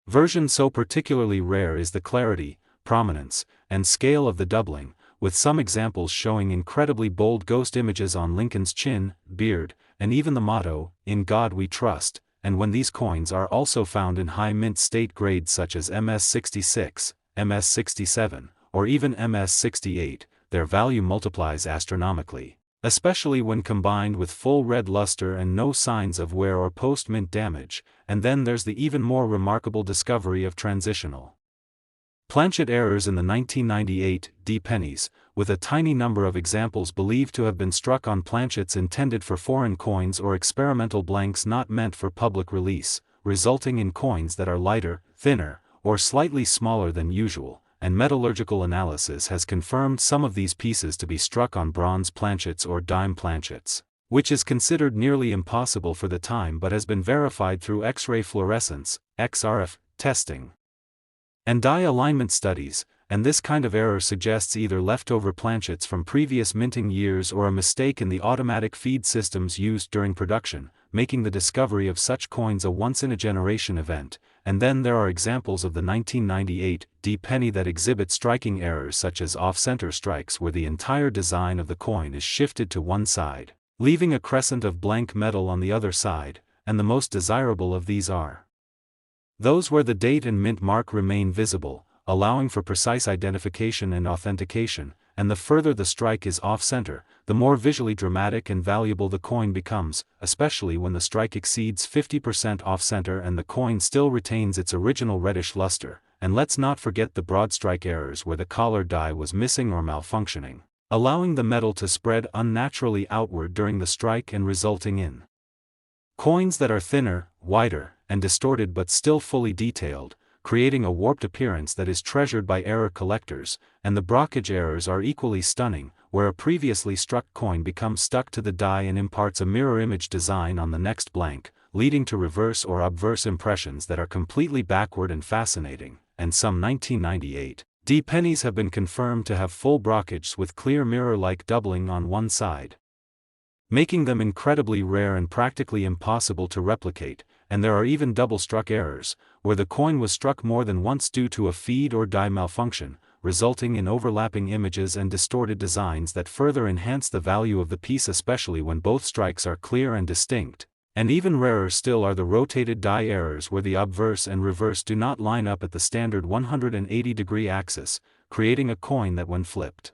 version so particularly rare is the clarity, prominence, and scale of the doubling, with some examples showing incredibly bold ghost images on Lincoln's chin, beard, and even the motto, "In God We Trust," and when these coins are also found in high mint state grades such as MS-66, MS-67, or even MS-68, their value multiplies astronomically, especially when combined with full red luster and no signs of wear or post-mint damage. And then there's the even more remarkable discovery of transitional planchet errors in the 1998 pennies, with a tiny number of examples believed to have been struck on planchets intended for foreign coins or experimental blanks not meant for public release, resulting in coins that are lighter, thinner, or slightly smaller than usual, and metallurgical analysis has confirmed some of these pieces to be struck on bronze planchets or dime planchets, which is considered nearly impossible for the time but has been verified through X-ray fluorescence, XRF, testing, and die alignment studies, and this kind of error suggests either leftover planchets from previous minting years or a mistake in the automatic feed systems used during production, making the discovery of such coins a once-in-a-generation event. And then there are examples of the 1998 penny that exhibit striking errors such as off-center strikes where the entire design of the coin is shifted to one side, leaving a crescent of blank metal on the other side, and the most desirable of these are those where the date and mint mark remain visible, allowing for precise identification and authentication, and the further the strike is off-center, the more visually dramatic and valuable the coin becomes, especially when the strike exceeds 50% off-center and the coin still retains its original reddish luster. And let's not forget the broad strike errors where the collar die was missing or malfunctioning, allowing the metal to spread unnaturally outward during the strike and resulting in coins that are thinner, wider, and distorted but still fully detailed, creating a warped appearance that is treasured by error collectors. And the brockage errors are equally stunning, where a previously struck coin becomes stuck to the die and imparts a mirror image design on the next blank, leading to reverse or obverse impressions that are completely backward and fascinating. And some 1998 pennies have been confirmed to have full brockage with clear mirror-like doubling on one side, making them incredibly rare and practically impossible to replicate. And there are even double-struck errors, where the coin was struck more than once due to a feed or die malfunction, resulting in overlapping images and distorted designs that further enhance the value of the piece, especially when both strikes are clear and distinct. And even rarer still are the rotated die errors where the obverse and reverse do not line up at the standard 180-degree axis, creating a coin that when flipped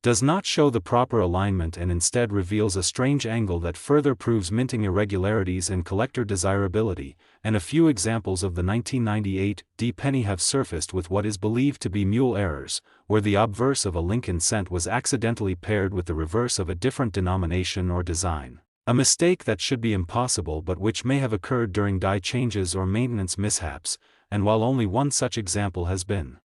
does not show the proper alignment and instead reveals a strange angle that further proves minting irregularities and collector desirability. And a few examples of the 1998 penny have surfaced with what is believed to be mule errors, where the obverse of a Lincoln cent was accidentally paired with the reverse of a different denomination or design, a mistake that should be impossible but which may have occurred during die changes or maintenance mishaps. And while only one such example has been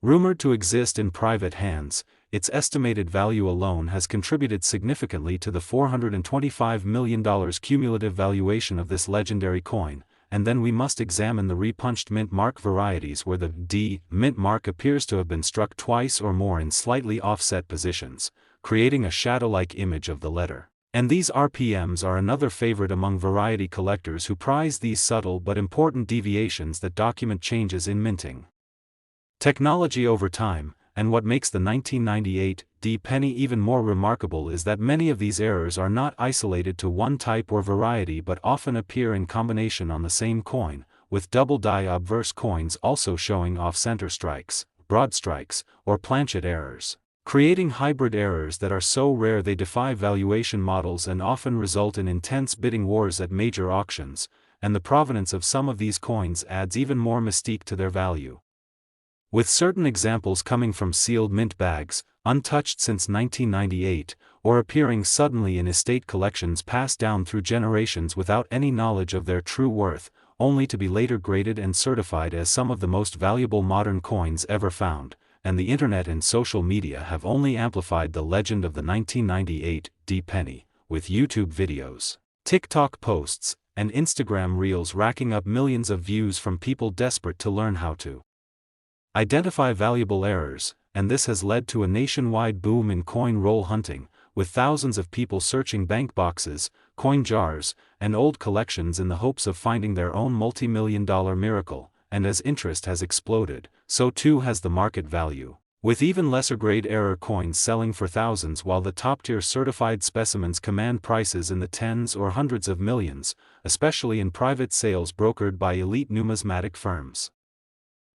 rumored to exist in private hands, its estimated value alone has contributed significantly to the $425 million cumulative valuation of this legendary coin. and then we must examine the repunched mint mark varieties where the D mint mark appears to have been struck twice or more in slightly offset positions, creating a shadow-like image of the letter. And these RPMs are another favorite among variety collectors who prize these subtle but important deviations that document changes in minting technology over time. And what makes the 1998 D penny even more remarkable is that many of these errors are not isolated to one type or variety but often appear in combination on the same coin, with double die obverse coins also showing off-center strikes, broad strikes, or planchet errors, creating hybrid errors that are so rare they defy valuation models and often result in intense bidding wars at major auctions, and the provenance of some of these coins adds even more mystique to their value. With certain examples coming from sealed mint bags, untouched since 1998, or appearing suddenly in estate collections passed down through generations without any knowledge of their true worth, only to be later graded and certified as some of the most valuable modern coins ever found, and the internet and social media have only amplified the legend of the 1998 D penny, with YouTube videos, TikTok posts, and Instagram reels racking up millions of views from people desperate to learn how to identify valuable errors, and this has led to a nationwide boom in coin roll hunting, with thousands of people searching bank boxes, coin jars, and old collections in the hopes of finding their own multi-million-dollar miracle, and as interest has exploded, so too has the market value, with even lesser-grade error coins selling for thousands while the top-tier certified specimens command prices in the tens or hundreds of millions, especially in private sales brokered by elite numismatic firms,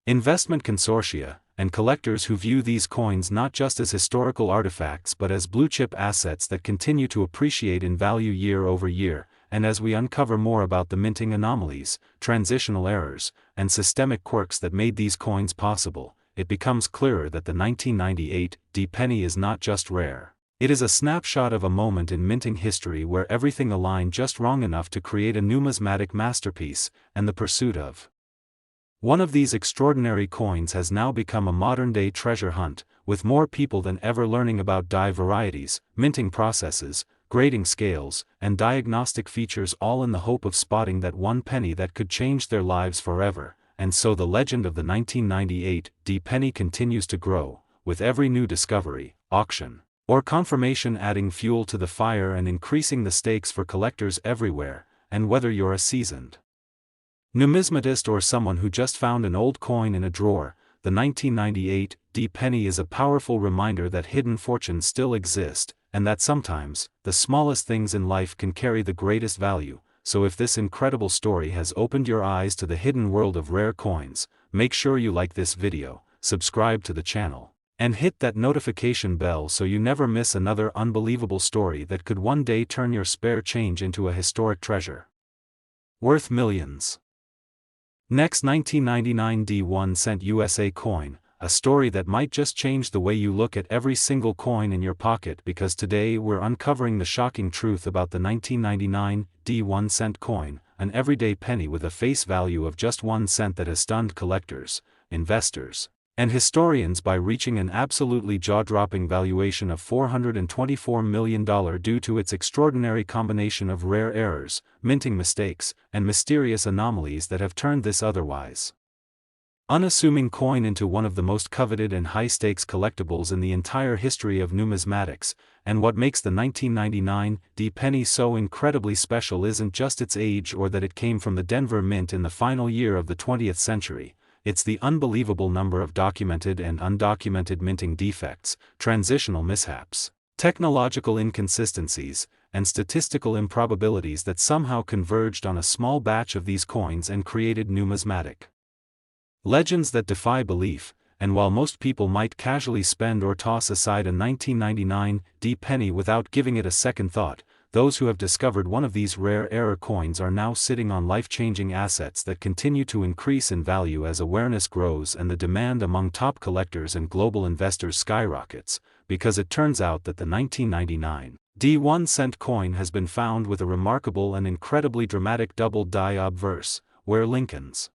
investment consortia, and collectors who view these coins not just as historical artifacts but as blue-chip assets that continue to appreciate in value year over year. And as we uncover more about the minting anomalies, transitional errors, and systemic quirks that made these coins possible, it becomes clearer that the 1998 D penny is not just rare. It is a snapshot of a moment in minting history where everything aligned just wrong enough to create a numismatic masterpiece, and the pursuit of one of these extraordinary coins has now become a modern-day treasure hunt, with more people than ever learning about die varieties, minting processes, grading scales, and diagnostic features, all in the hope of spotting that one penny that could change their lives forever. And so the legend of the 1998 D penny continues to grow, with every new discovery, auction, or confirmation adding fuel to the fire and increasing the stakes for collectors everywhere. And whether you're a seasoned numismatist or someone who just found an old coin in a drawer, the 1998 D penny is a powerful reminder that hidden fortunes still exist, and that sometimes, the smallest things in life can carry the greatest value. So if this incredible story has opened your eyes to the hidden world of rare coins, make sure you like this video, subscribe to the channel, and hit that notification bell so you never miss another unbelievable story that could one day turn your spare change into a historic treasure worth millions. Next, 1999 D 1 cent USA coin, a story that might just change the way you look at every single coin in your pocket, because today we're uncovering the shocking truth about the 1999 D 1 cent coin, an everyday penny with a face value of just 1 cent that has stunned collectors, investors, and historians by reaching an absolutely jaw-dropping valuation of $424 million due to its extraordinary combination of rare errors, minting mistakes, and mysterious anomalies that have turned this otherwise unassuming coin into one of the most coveted and high-stakes collectibles in the entire history of numismatics. And what makes the 1999 D penny so incredibly special isn't just its age or that it came from the Denver Mint in the final year of the 20th century. It's the unbelievable number of documented and undocumented minting defects, transitional mishaps, technological inconsistencies, and statistical improbabilities that somehow converged on a small batch of these coins and created numismatic legends that defy belief. And while most people might casually spend or toss aside a 1999 D penny without giving it a second thought, those who have discovered one of these rare error coins are now sitting on life-changing assets that continue to increase in value as awareness grows and the demand among top collectors and global investors skyrockets, because it turns out that the 1999 D 1 cent coin has been found with a remarkable and incredibly dramatic double die obverse, where Lincoln's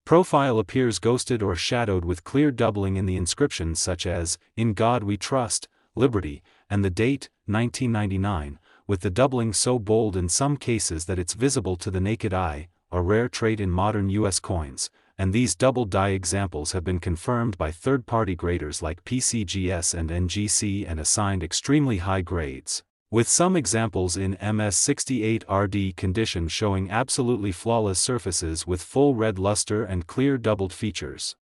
profile appears ghosted or shadowed with clear doubling in the inscriptions such as, "In God We Trust," "Liberty," and the date, 1999, with the doubling so bold in some cases that it's visible to the naked eye, a rare trait in modern U.S. coins, and these double die examples have been confirmed by third-party graders like PCGS and NGC and assigned extremely high grades, with some examples in MS68RD condition showing absolutely flawless surfaces with full red luster and clear doubled features.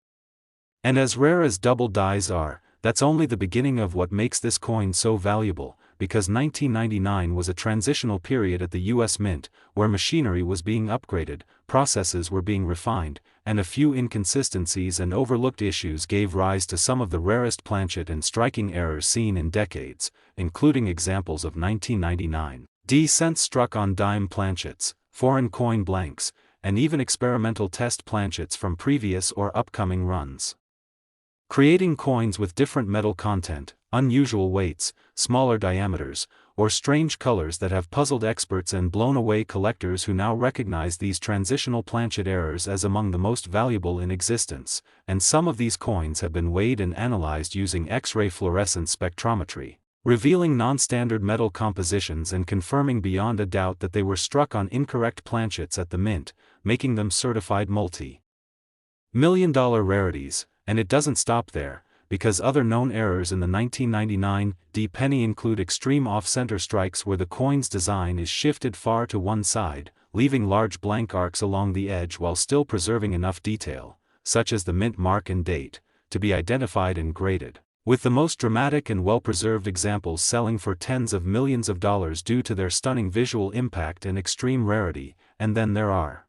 And as rare as double dies are, that's only the beginning of what makes this coin so valuable, because 1999 was a transitional period at the U.S. Mint, where machinery was being upgraded, processes were being refined, and a few inconsistencies and overlooked issues gave rise to some of the rarest planchet and striking errors seen in decades, including examples of 1999 cents struck on dime planchets, foreign coin blanks, and even experimental test planchets from previous or upcoming runs. Creating coins with different metal content, unusual weights, smaller diameters, or strange colors that have puzzled experts and blown away collectors who now recognize these transitional planchet errors as among the most valuable in existence, and some of these coins have been weighed and analyzed using X-ray fluorescence spectrometry, revealing non-standard metal compositions and confirming beyond a doubt that they were struck on incorrect planchets at the mint, making them certified multi-million-dollar rarities. And it doesn't stop there, because other known errors in the 1999 penny include extreme off-center strikes where the coin's design is shifted far to one side, leaving large blank arcs along the edge while still preserving enough detail, such as the mint mark and date, to be identified and graded, with the most dramatic and well-preserved examples selling for tens of millions of dollars due to their stunning visual impact and extreme rarity. And then there are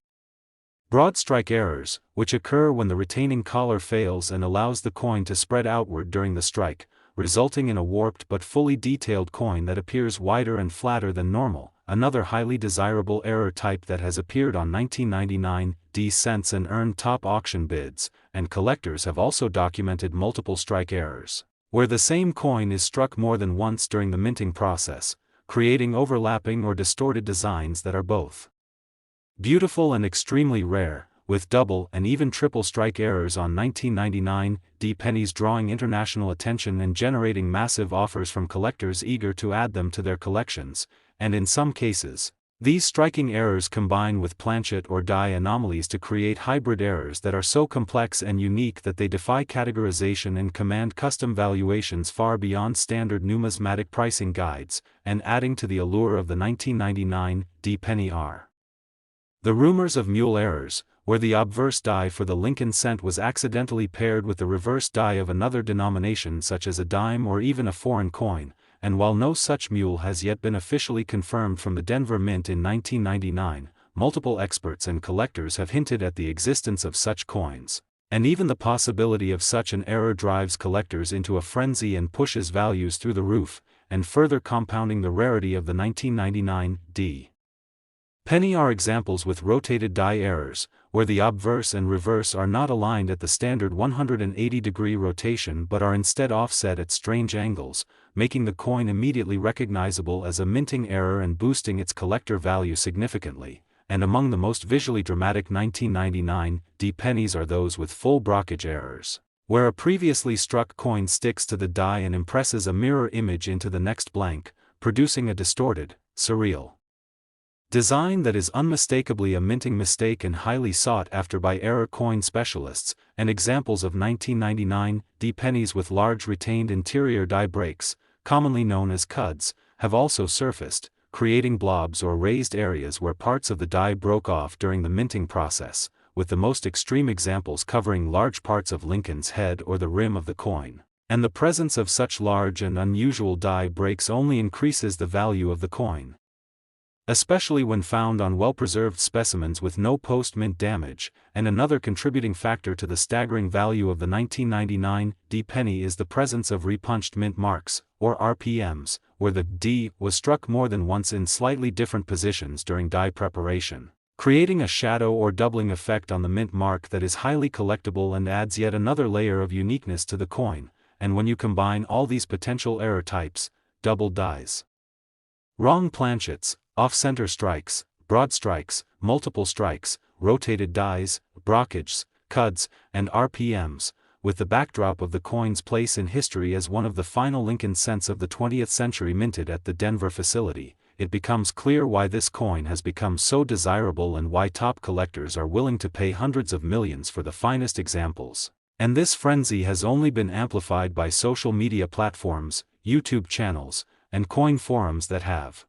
broad strike errors, which occur when the retaining collar fails and allows the coin to spread outward during the strike, resulting in a warped but fully detailed coin that appears wider and flatter than normal, another highly desirable error type that has appeared on 1999 cents and earned top auction bids, and collectors have also documented multiple strike errors, where the same coin is struck more than once during the minting process, creating overlapping or distorted designs that are both beautiful and extremely rare, with double and even triple strike errors on 1999 pennies drawing international attention and generating massive offers from collectors eager to add them to their collections, and in some cases, these striking errors combine with planchet or die anomalies to create hybrid errors that are so complex and unique that they defy categorization and command custom valuations far beyond standard numismatic pricing guides, and adding to the allure of the 1999 penny are the rumors of mule errors, where the obverse die for the Lincoln cent was accidentally paired with the reverse die of another denomination such as a dime or even a foreign coin, and while no such mule has yet been officially confirmed from the Denver Mint in 1999, multiple experts and collectors have hinted at the existence of such coins, and even the possibility of such an error drives collectors into a frenzy and pushes values through the roof, and further compounding the rarity of the 1999 penny are examples with rotated die errors, where the obverse and reverse are not aligned at the standard 180-degree rotation but are instead offset at strange angles, making the coin immediately recognizable as a minting error and boosting its collector value significantly. And among the most visually dramatic 1999 pennies are those with full brockage errors, where a previously struck coin sticks to the die and impresses a mirror image into the next blank, producing a distorted, surreal design that is unmistakably a minting mistake and highly sought after by error coin specialists. And examples of 1999 pennies with large retained interior die breaks, commonly known as cuds, have also surfaced, creating blobs or raised areas where parts of the die broke off during the minting process, with the most extreme examples covering large parts of Lincoln's head or the rim of the coin. And the presence of such large and unusual die breaks only increases the value of the coin, especially when found on well-preserved specimens with no post-mint damage. And another contributing factor to the staggering value of the 1999 penny is the presence of repunched mint marks, or RPMs, where the D was struck more than once in slightly different positions during die preparation, creating a shadow or doubling effect on the mint mark that is highly collectible and adds yet another layer of uniqueness to the coin. And when you combine all these potential error types, double dies, wrong planchets, off-center strikes, broad strikes, multiple strikes, rotated dies, brockages, cuds, and RPMs, with the backdrop of the coin's place in history as one of the final Lincoln cents of the 20th century minted at the Denver facility, it becomes clear why this coin has become so desirable and why top collectors are willing to pay hundreds of millions for the finest examples. And this frenzy has only been amplified by social media platforms, YouTube channels, and coin forums that have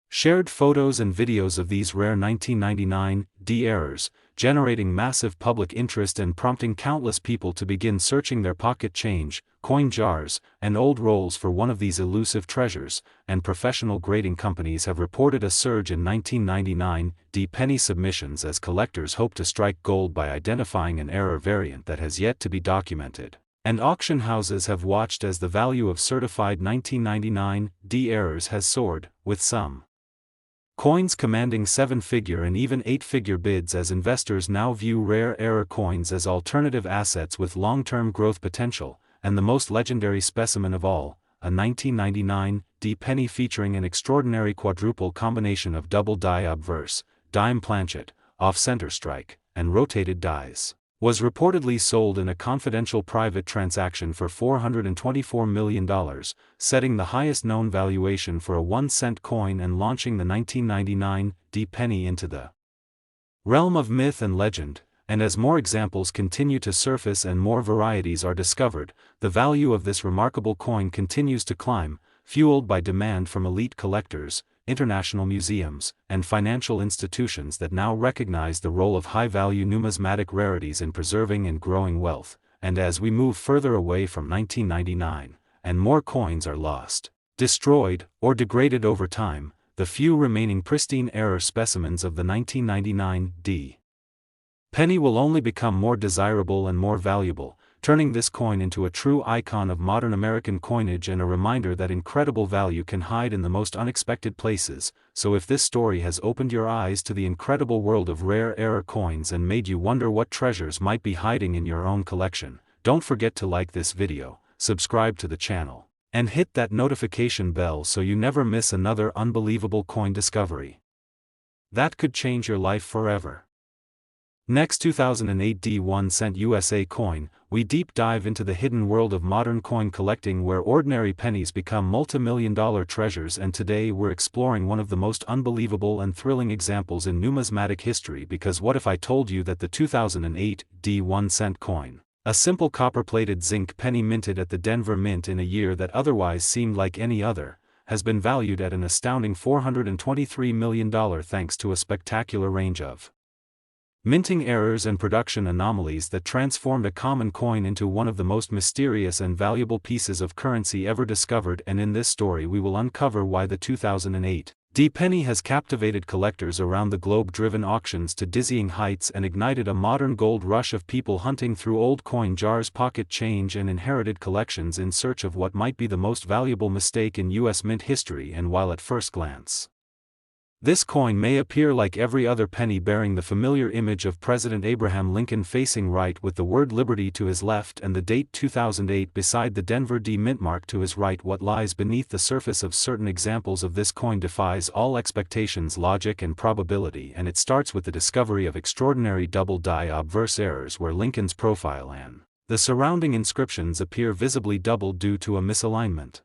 shared photos and videos of these rare 1999 errors, generating massive public interest and prompting countless people to begin searching their pocket change, coin jars, and old rolls for one of these elusive treasures, and professional grading companies have reported a surge in 1999 penny submissions as collectors hope to strike gold by identifying an error variant that has yet to be documented. And auction houses have watched as the value of certified 1999 errors has soared, with some coins commanding 7-figure and even 8-figure bids as investors now view rare error coins as alternative assets with long-term growth potential, and the most legendary specimen of all, a 1999 penny featuring an extraordinary quadruple combination of double die obverse, dime planchet, off-center strike, and rotated dies, was reportedly sold in a confidential private transaction for $424 million, setting the highest known valuation for a 1-cent coin and launching the 1999 penny into the realm of myth and legend. And as more examples continue to surface and more varieties are discovered, the value of this remarkable coin continues to climb, fueled by demand from elite collectors, international museums, and financial institutions that now recognize the role of high-value numismatic rarities in preserving and growing wealth. And as we move further away from 1999, and more coins are lost, destroyed, or degraded over time, the few remaining pristine error specimens of the 1999 penny will only become more desirable and more valuable, turning this coin into a true icon of modern American coinage and a reminder that incredible value can hide in the most unexpected places. So if this story has opened your eyes to the incredible world of rare error coins and made you wonder what treasures might be hiding in your own collection, don't forget to like this video, subscribe to the channel, and hit that notification bell so you never miss another unbelievable coin discovery that could change your life forever. Next, 2008 1-cent USA coin, we deep dive into the hidden world of modern coin collecting where ordinary pennies become multi-million-dollar treasures, and today we're exploring one of the most unbelievable and thrilling examples in numismatic history. Because what if I told you that the 2008 1-cent coin, a simple copper-plated zinc penny minted at the Denver Mint in a year that otherwise seemed like any other, has been valued at an astounding $423 million thanks to a spectacular range of minting errors and production anomalies that transformed a common coin into one of the most mysterious and valuable pieces of currency ever discovered. And in this story we will uncover why the 2008 penny has captivated collectors around the globe, driven auctions to dizzying heights, and ignited a modern gold rush of people hunting through old coin jars, pocket change, and inherited collections in search of what might be the most valuable mistake in U.S. mint history. And while at first glance this coin may appear like every other penny, bearing the familiar image of President Abraham Lincoln facing right with the word liberty to his left and the date 2008 beside the Denver mint mark to his right, what lies beneath the surface of certain examples of this coin defies all expectations, logic, and probability. And it starts with the discovery of extraordinary double die obverse errors where Lincoln's profile and the surrounding inscriptions appear visibly doubled due to a misalignment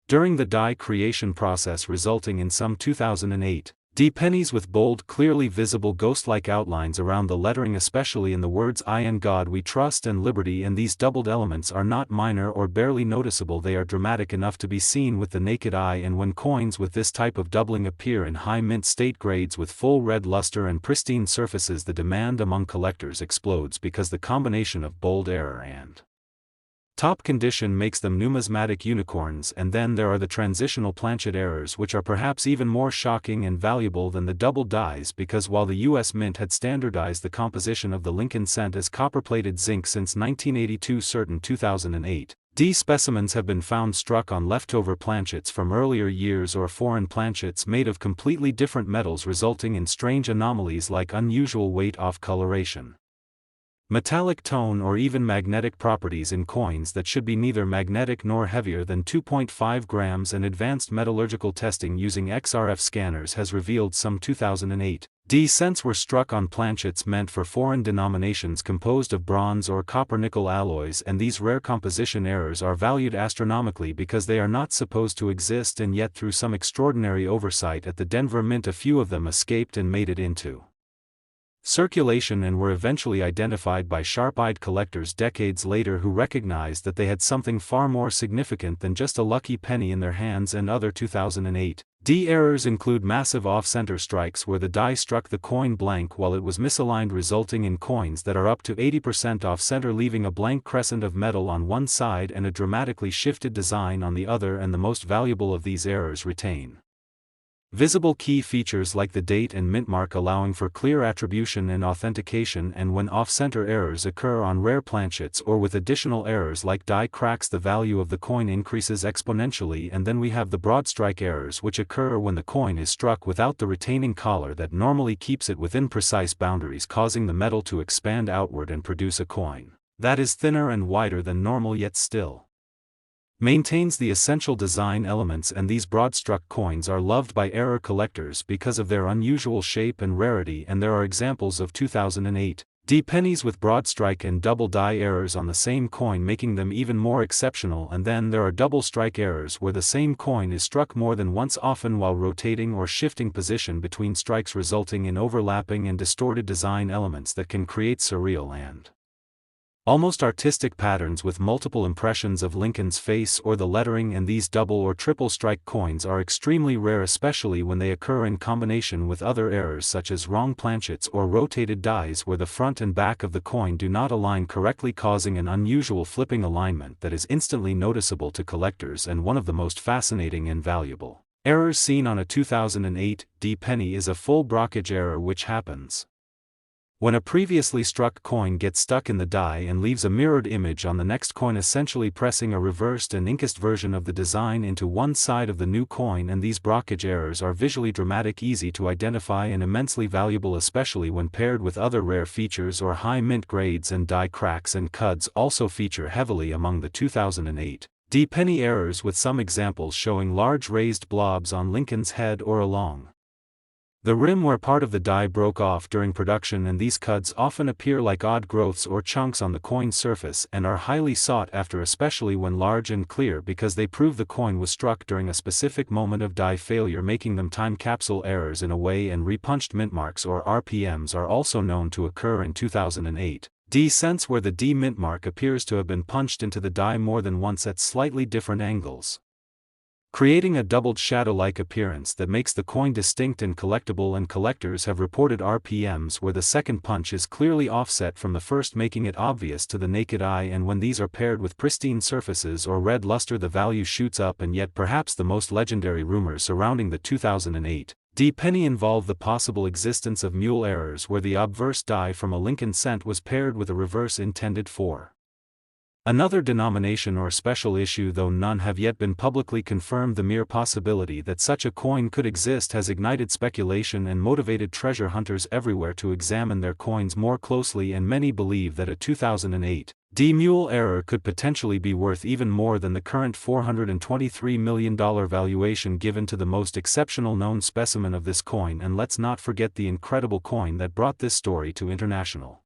during the die creation process, resulting in some 2008 pennies with bold, clearly visible ghost-like outlines around the lettering, especially in the words "I and God We Trust" and "Liberty." And these doubled elements are not minor or barely noticeable, they are dramatic enough to be seen with the naked eye. And when coins with this type of doubling appear in high mint state grades with full red luster and pristine surfaces, the demand among collectors explodes, because the combination of bold error and top condition makes them numismatic unicorns. And then there are the transitional planchet errors, which are perhaps even more shocking and valuable than the double dies, because while the U.S. Mint had standardized the composition of the Lincoln cent as copper-plated zinc since 1982, certain 2008 specimens have been found struck on leftover planchets from earlier years or foreign planchets made of completely different metals, resulting in strange anomalies like unusual weight, off coloration, metallic tone, or even magnetic properties in coins that should be neither magnetic nor heavier than 2.5 grams. And advanced metallurgical testing using XRF scanners has revealed some 2008 D cents were struck on planchets meant for foreign denominations composed of bronze or copper-nickel alloys, and these rare composition errors are valued astronomically because they are not supposed to exist, and yet through some extraordinary oversight at the Denver Mint a few of them escaped and made it into circulation and were eventually identified by sharp-eyed collectors decades later who recognized that they had something far more significant than just a lucky penny in their hands. And other 2008 D errors include massive off-center strikes where the die struck the coin blank while it was misaligned, resulting in coins that are up to 80% off-center, leaving a blank crescent of metal on one side and a dramatically shifted design on the other. And the most valuable of these errors retain visible key features like the date and mint mark, allowing for clear attribution and authentication. And when off-center errors occur on rare planchets or with additional errors like die cracks, the value of the coin increases exponentially. And then we have the broad strike errors, which occur when the coin is struck without the retaining collar that normally keeps it within precise boundaries, causing the metal to expand outward and produce a coin that is thinner and wider than normal yet still maintains the essential design elements. And these broad-struck coins are loved by error collectors because of their unusual shape and rarity, and there are examples of 2008 D pennies with broad strike and double die errors on the same coin, making them even more exceptional. And then there are double strike errors where the same coin is struck more than once, often while rotating or shifting position between strikes, resulting in overlapping and distorted design elements that can create surreal and almost artistic patterns with multiple impressions of Lincoln's face or the lettering. And these double or triple strike coins are extremely rare, especially when they occur in combination with other errors such as wrong planchets or rotated dies where the front and back of the coin do not align correctly, causing an unusual flipping alignment that is instantly noticeable to collectors. And one of the most fascinating and valuable errors seen on a 2008 D penny is a full brockage error, which happens when a previously struck coin gets stuck in the die and leaves a mirrored image on the next coin, essentially pressing a reversed and inked version of the design into one side of the new coin. And these brockage errors are visually dramatic, easy to identify, and immensely valuable, especially when paired with other rare features or high mint grades. And die cracks and cuds also feature heavily among the 2008 D penny errors, with some examples showing large raised blobs on Lincoln's head or along the rim where part of the die broke off during production. And these cuds often appear like odd growths or chunks on the coin surface and are highly sought after, especially when large and clear, because they prove the coin was struck during a specific moment of die failure, making them time capsule errors in a way. And repunched mint marks or RPMs are also known to occur in 2008 D cents, where the D mint mark appears to have been punched into the die more than once at slightly different angles, creating a doubled shadow-like appearance that makes the coin distinct and collectible. And collectors have reported RPMs where the second punch is clearly offset from the first, making it obvious to the naked eye. And when these are paired with pristine surfaces or red luster, the value shoots up. And yet perhaps the most legendary rumors surrounding the 2008 D penny involve the possible existence of mule errors, where the obverse die from a Lincoln cent was paired with a reverse intended for another denomination or special issue. Though none have yet been publicly confirmed, the mere possibility that such a coin could exist has ignited speculation and motivated treasure hunters everywhere to examine their coins more closely. And many believe that a 2008 D mule error could potentially be worth even more than the current $423 million valuation given to the most exceptional known specimen of this coin. And let's not forget the incredible coin that brought this story to international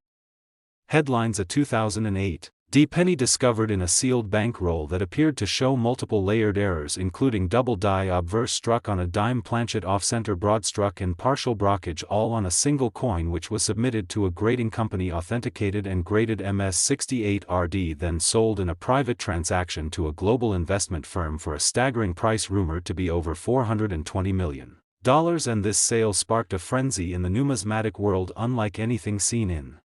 headlines: a 2008 D penny discovered in a sealed bankroll that appeared to show multiple layered errors, including double die obverse struck on a dime planchet, off-center broad struck, and partial brockage, all on a single coin, which was submitted to a grading company, authenticated and graded MS68RD, then sold in a private transaction to a global investment firm for a staggering price rumored to be over $420 million. And this sale sparked a frenzy in the numismatic world unlike anything seen in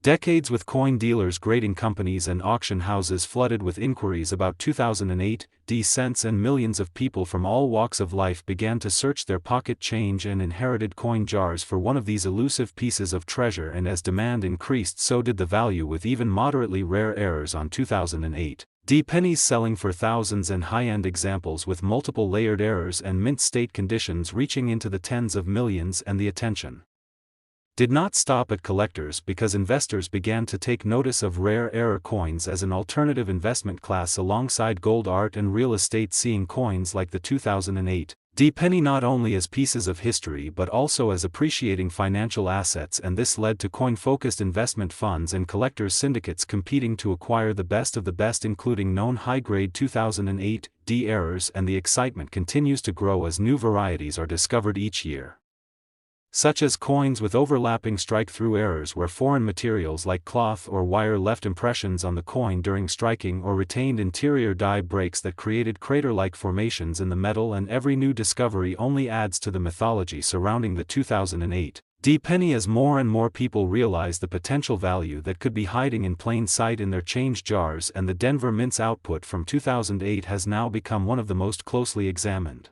decades, with coin dealers, grading companies, and auction houses flooded with inquiries about 2008 D cents. And millions of people from all walks of life began to search their pocket change and inherited coin jars for one of these elusive pieces of treasure. And as demand increased, so did the value, with even moderately rare errors on 2008 D pennies selling for thousands, and high-end examples with multiple layered errors and mint state conditions reaching into the tens of millions. And the attention did not stop at collectors, because investors began to take notice of rare error coins as an alternative investment class alongside gold, art, and real estate, seeing coins like the 2008 penny not only as pieces of history but also as appreciating financial assets, and this led to coin-focused investment funds and collectors' syndicates competing to acquire the best of the best, including known high-grade 2008 D errors, and the excitement continues to grow as new varieties are discovered each year, such as coins with overlapping strike-through errors where foreign materials like cloth or wire left impressions on the coin during striking, or retained interior die breaks that created crater-like formations in the metal, and every new discovery only adds to the mythology surrounding the 2008 D penny as more and more people realize the potential value that could be hiding in plain sight in their change jars, and the Denver Mint's output from 2008 has now become one of the most closely examined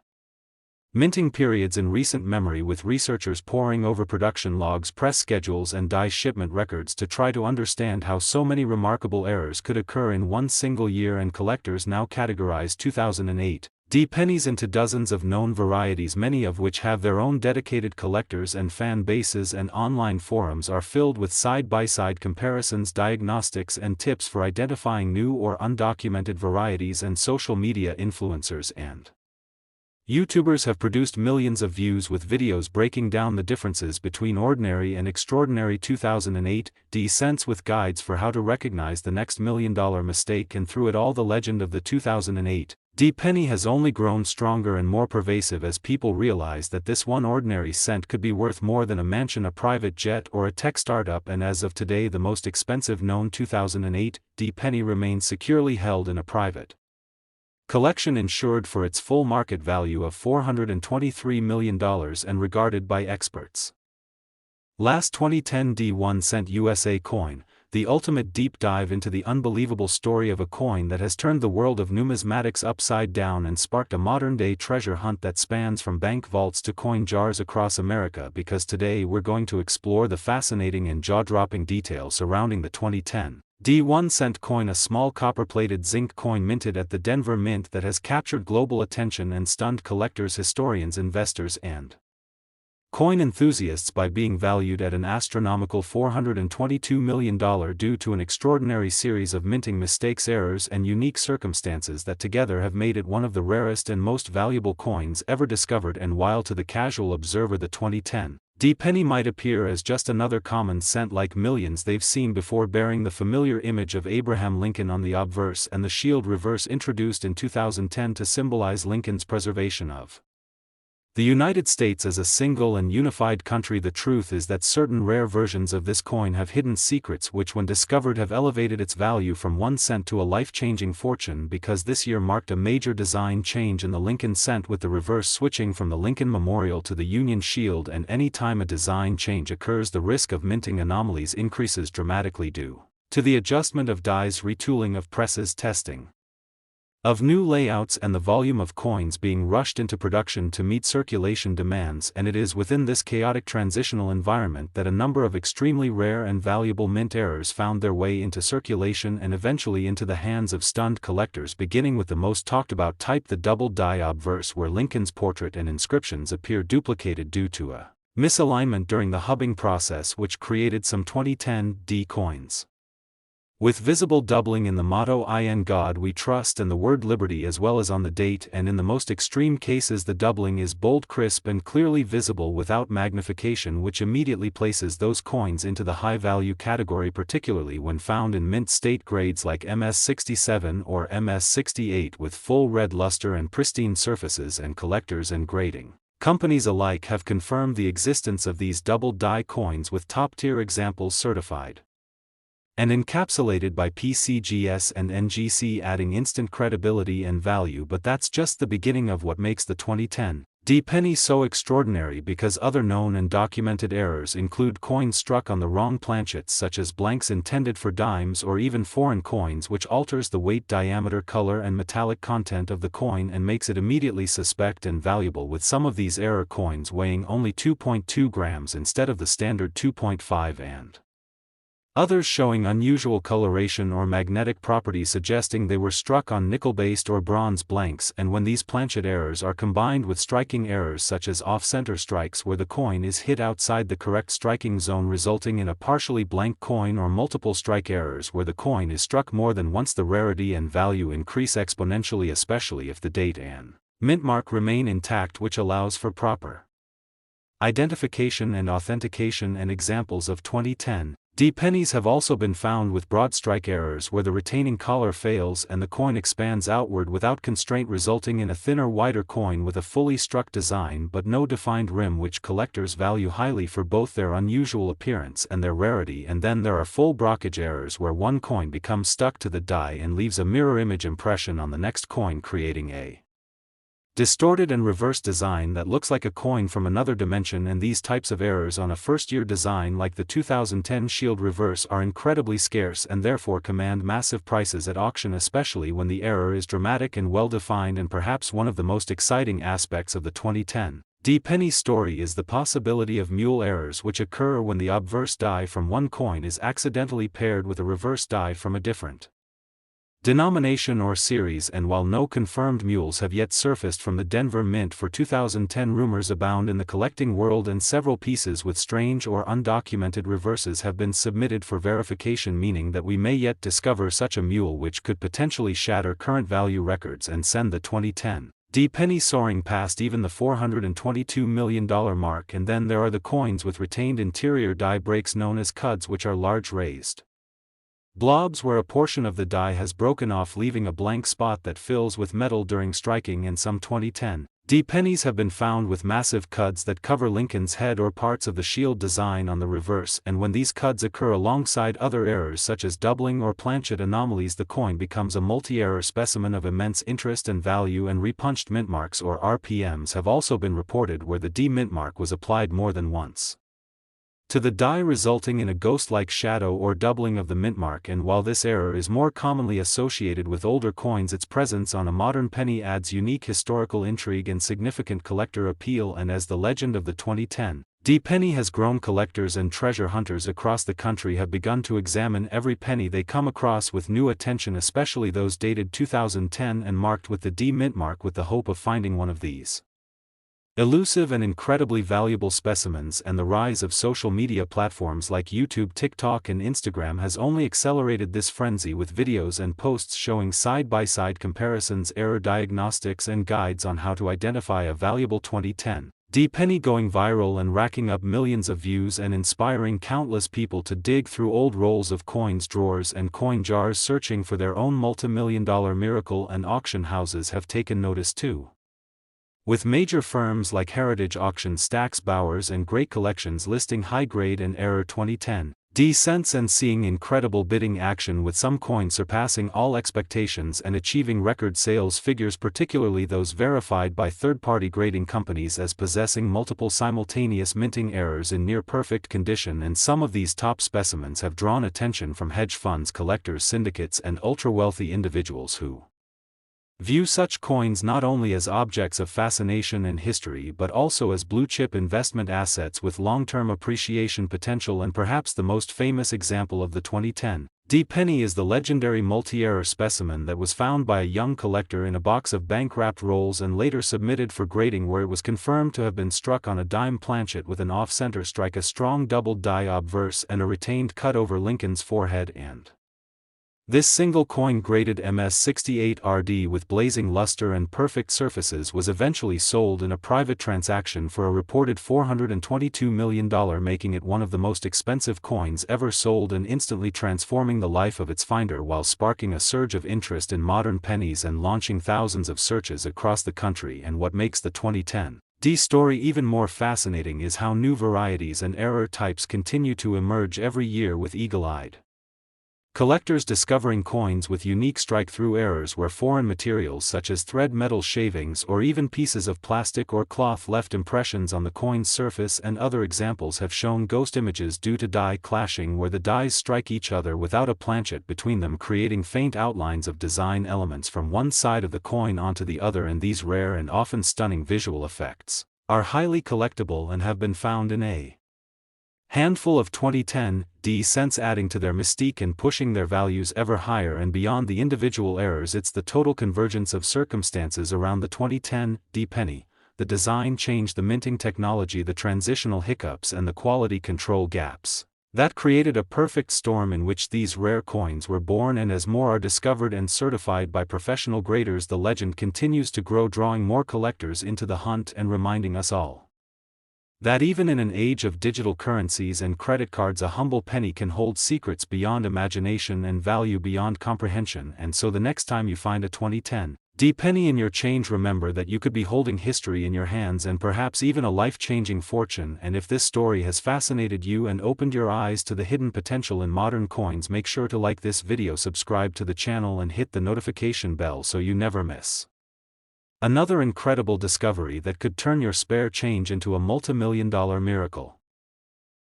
minting periods in recent memory, with researchers poring over production logs, press schedules and die shipment records to try to understand how so many remarkable errors could occur in one single year, and collectors now categorize 2008 D pennies into dozens of known varieties, many of which have their own dedicated collectors and fan bases, and online forums are filled with side-by-side comparisons, diagnostics and tips for identifying new or undocumented varieties, and social media influencers and YouTubers have produced millions of views with videos breaking down the differences between ordinary and extraordinary 2008 D cents, with guides for how to recognize the next $1 million mistake, and through it all the legend of the 2008 D penny has only grown stronger and more pervasive as people realize that this one ordinary cent could be worth more than a mansion, a private jet or a tech startup, and as of today the most expensive known 2008 D penny remains securely held in a private collection, insured for its full market value of $423 million and regarded by experts. Last 2010 D 1 cent USA coin, the ultimate deep dive into the unbelievable story of a coin that has turned the world of numismatics upside down and sparked a modern-day treasure hunt that spans from bank vaults to coin jars across America, because today we're going to explore the fascinating and jaw-dropping details surrounding the 2010 D 1 cent coin, a small copper-plated zinc coin minted at the Denver Mint that has captured global attention and stunned collectors, historians, investors and coin enthusiasts by being valued at an astronomical $422 million due to an extraordinary series of minting mistakes, errors and unique circumstances that together have made it one of the rarest and most valuable coins ever discovered. And while to the casual observer the 2010 D penny might appear as just another common cent like millions they've seen before, bearing the familiar image of Abraham Lincoln on the obverse and the shield reverse, introduced in 2010 to symbolize Lincoln's preservation of the United States as a single and unified country, the truth is that certain rare versions of this coin have hidden secrets which, when discovered, have elevated its value from 1 cent to a life-changing fortune, because this year marked a major design change in the Lincoln cent, with the reverse switching from the Lincoln Memorial to the Union Shield, and any time a design change occurs the risk of minting anomalies increases dramatically due to the adjustment of dies, retooling of presses, testing of new layouts, and the volume of coins being rushed into production to meet circulation demands. And it is within this chaotic transitional environment that a number of extremely rare and valuable mint errors found their way into circulation and eventually into the hands of stunned collectors, beginning with the most talked about type, the double die obverse, where Lincoln's portrait and inscriptions appear duplicated due to a misalignment during the hubbing process, which created some 2010 D coins with visible doubling in the motto "In God We Trust" and the word liberty, as well as on the date, and in the most extreme cases the doubling is bold, crisp and clearly visible without magnification, which immediately places those coins into the high-value category, particularly when found in mint state grades like MS-67 or MS-68 with full red luster and pristine surfaces, and collectors and grading companies alike have confirmed the existence of these double die coins, with top-tier examples certified and encapsulated by PCGS and NGC, adding instant credibility and value. But that's just the beginning of what makes the 2010 D penny so extraordinary, because other known and documented errors include coins struck on the wrong planchets, such as blanks intended for dimes, or even foreign coins, which alters the weight, diameter, color and metallic content of the coin and makes it immediately suspect and valuable, with some of these error coins weighing only 2.2 grams instead of the standard 2.5, and others showing unusual coloration or magnetic properties suggesting they were struck on nickel-based or bronze blanks. And when these planchet errors are combined with striking errors such as off-center strikes where the coin is hit outside the correct striking zone, resulting in a partially blank coin, or multiple strike errors where the coin is struck more than once, the rarity and value increase exponentially, especially if the date and mint mark remain intact, which allows for proper identification and authentication. And examples of 2010 D pennies have also been found with broad strike errors where the retaining collar fails and the coin expands outward without constraint, resulting in a thinner, wider coin with a fully struck design but no defined rim, which collectors value highly for both their unusual appearance and their rarity. And then there are full brockage errors where one coin becomes stuck to the die and leaves a mirror image impression on the next coin, creating a distorted and reversed design that looks like a coin from another dimension. And these types of errors on a first-year design like the 2010 Shield Reverse are incredibly scarce and therefore command massive prices at auction, especially when the error is dramatic and well-defined. And perhaps one of the most exciting aspects of the 2010 D penny story is the possibility of mule errors, which occur when the obverse die from one coin is accidentally paired with a reverse die from a different denomination or series. And while no confirmed mules have yet surfaced from the Denver Mint for 2010, rumors abound in the collecting world, and several pieces with strange or undocumented reverses have been submitted for verification, meaning that we may yet discover such a mule, which could potentially shatter current value records and send the 2010 D penny soaring past even the $422 million mark. And then there are the coins with retained interior die breaks known as cuds, which are large raised blobs where a portion of the die has broken off, leaving a blank spot that fills with metal during striking. And some 2010 D pennies have been found with massive cuds that cover Lincoln's head or parts of the shield design on the reverse. And when these cuds occur alongside other errors such as doubling or planchet anomalies, the coin becomes a multi-error specimen of immense interest and value. And repunched mint marks or RPMs have also been reported where the D mint mark was applied more than once to the die, resulting in a ghost-like shadow or doubling of the mint mark. And while this error is more commonly associated with older coins, its presence on a modern penny adds unique historical intrigue and significant collector appeal. And as the legend of the 2010 D penny has grown, collectors and treasure hunters across the country have begun to examine every penny they come across with new attention, especially those dated 2010 and marked with the D mint mark, with the hope of finding one of these elusive and incredibly valuable specimens. And the rise of social media platforms like YouTube, TikTok and Instagram has only accelerated this frenzy, with videos and posts showing side-by-side comparisons, error diagnostics and guides on how to identify a valuable 2010 D penny going viral and racking up millions of views and inspiring countless people to dig through old rolls of coins, drawers and coin jars, searching for their own multi-million-dollar miracle. And auction houses have taken notice too, with major firms like Heritage Auction, Stack's, Bowers and Great Collections listing high-grade and error 2010 D cents and seeing incredible bidding action, with some coins surpassing all expectations and achieving record sales figures, particularly those verified by third-party grading companies as possessing multiple simultaneous minting errors in near-perfect condition. And some of these top specimens have drawn attention from hedge funds, collectors, syndicates and ultra-wealthy individuals who view such coins not only as objects of fascination and history but also as blue-chip investment assets with long-term appreciation potential. And perhaps the most famous example of the 2010 D penny is the legendary multi-error specimen that was found by a young collector in a box of bank-wrapped rolls and later submitted for grading, where it was confirmed to have been struck on a dime planchet with an off-center strike, a strong doubled die obverse and a retained cut over Lincoln's forehead. And this single coin, graded MS68RD with blazing luster and perfect surfaces, was eventually sold in a private transaction for a reported $422 million, making it one of the most expensive coins ever sold and instantly transforming the life of its finder, while sparking a surge of interest in modern pennies and launching thousands of searches across the country. And what makes the 2010 D story even more fascinating is how new varieties and error types continue to emerge every year, with eagle-eyed collectors discovering coins with unique strike-through errors where foreign materials such as thread, metal shavings or even pieces of plastic or cloth left impressions on the coin's surface. And other examples have shown ghost images due to die clashing, where the dies strike each other without a planchet between them, creating faint outlines of design elements from one side of the coin onto the other. And these rare and often stunning visual effects are highly collectible and have been found in a handful of 2010 D cents, adding to their mystique and pushing their values ever higher. And beyond the individual errors, it's the total convergence of circumstances around the 2010 D penny: the design change, the minting technology, the transitional hiccups and the quality control gaps That created a perfect storm in which these rare coins were born, and as more are discovered and certified by professional graders, the legend continues to grow, drawing more collectors into the hunt and reminding us all that even in an age of digital currencies and credit cards, a humble penny can hold secrets beyond imagination and value beyond comprehension. And so the next time you find a 2010 penny in your change, remember that you could be holding history in your hands, and perhaps even a life-changing fortune. And if this story has fascinated you and opened your eyes to the hidden potential in modern coins, make sure to like this video, subscribe to the channel, and hit the notification bell so you never miss another incredible discovery that could turn your spare change into a multi-million-dollar miracle.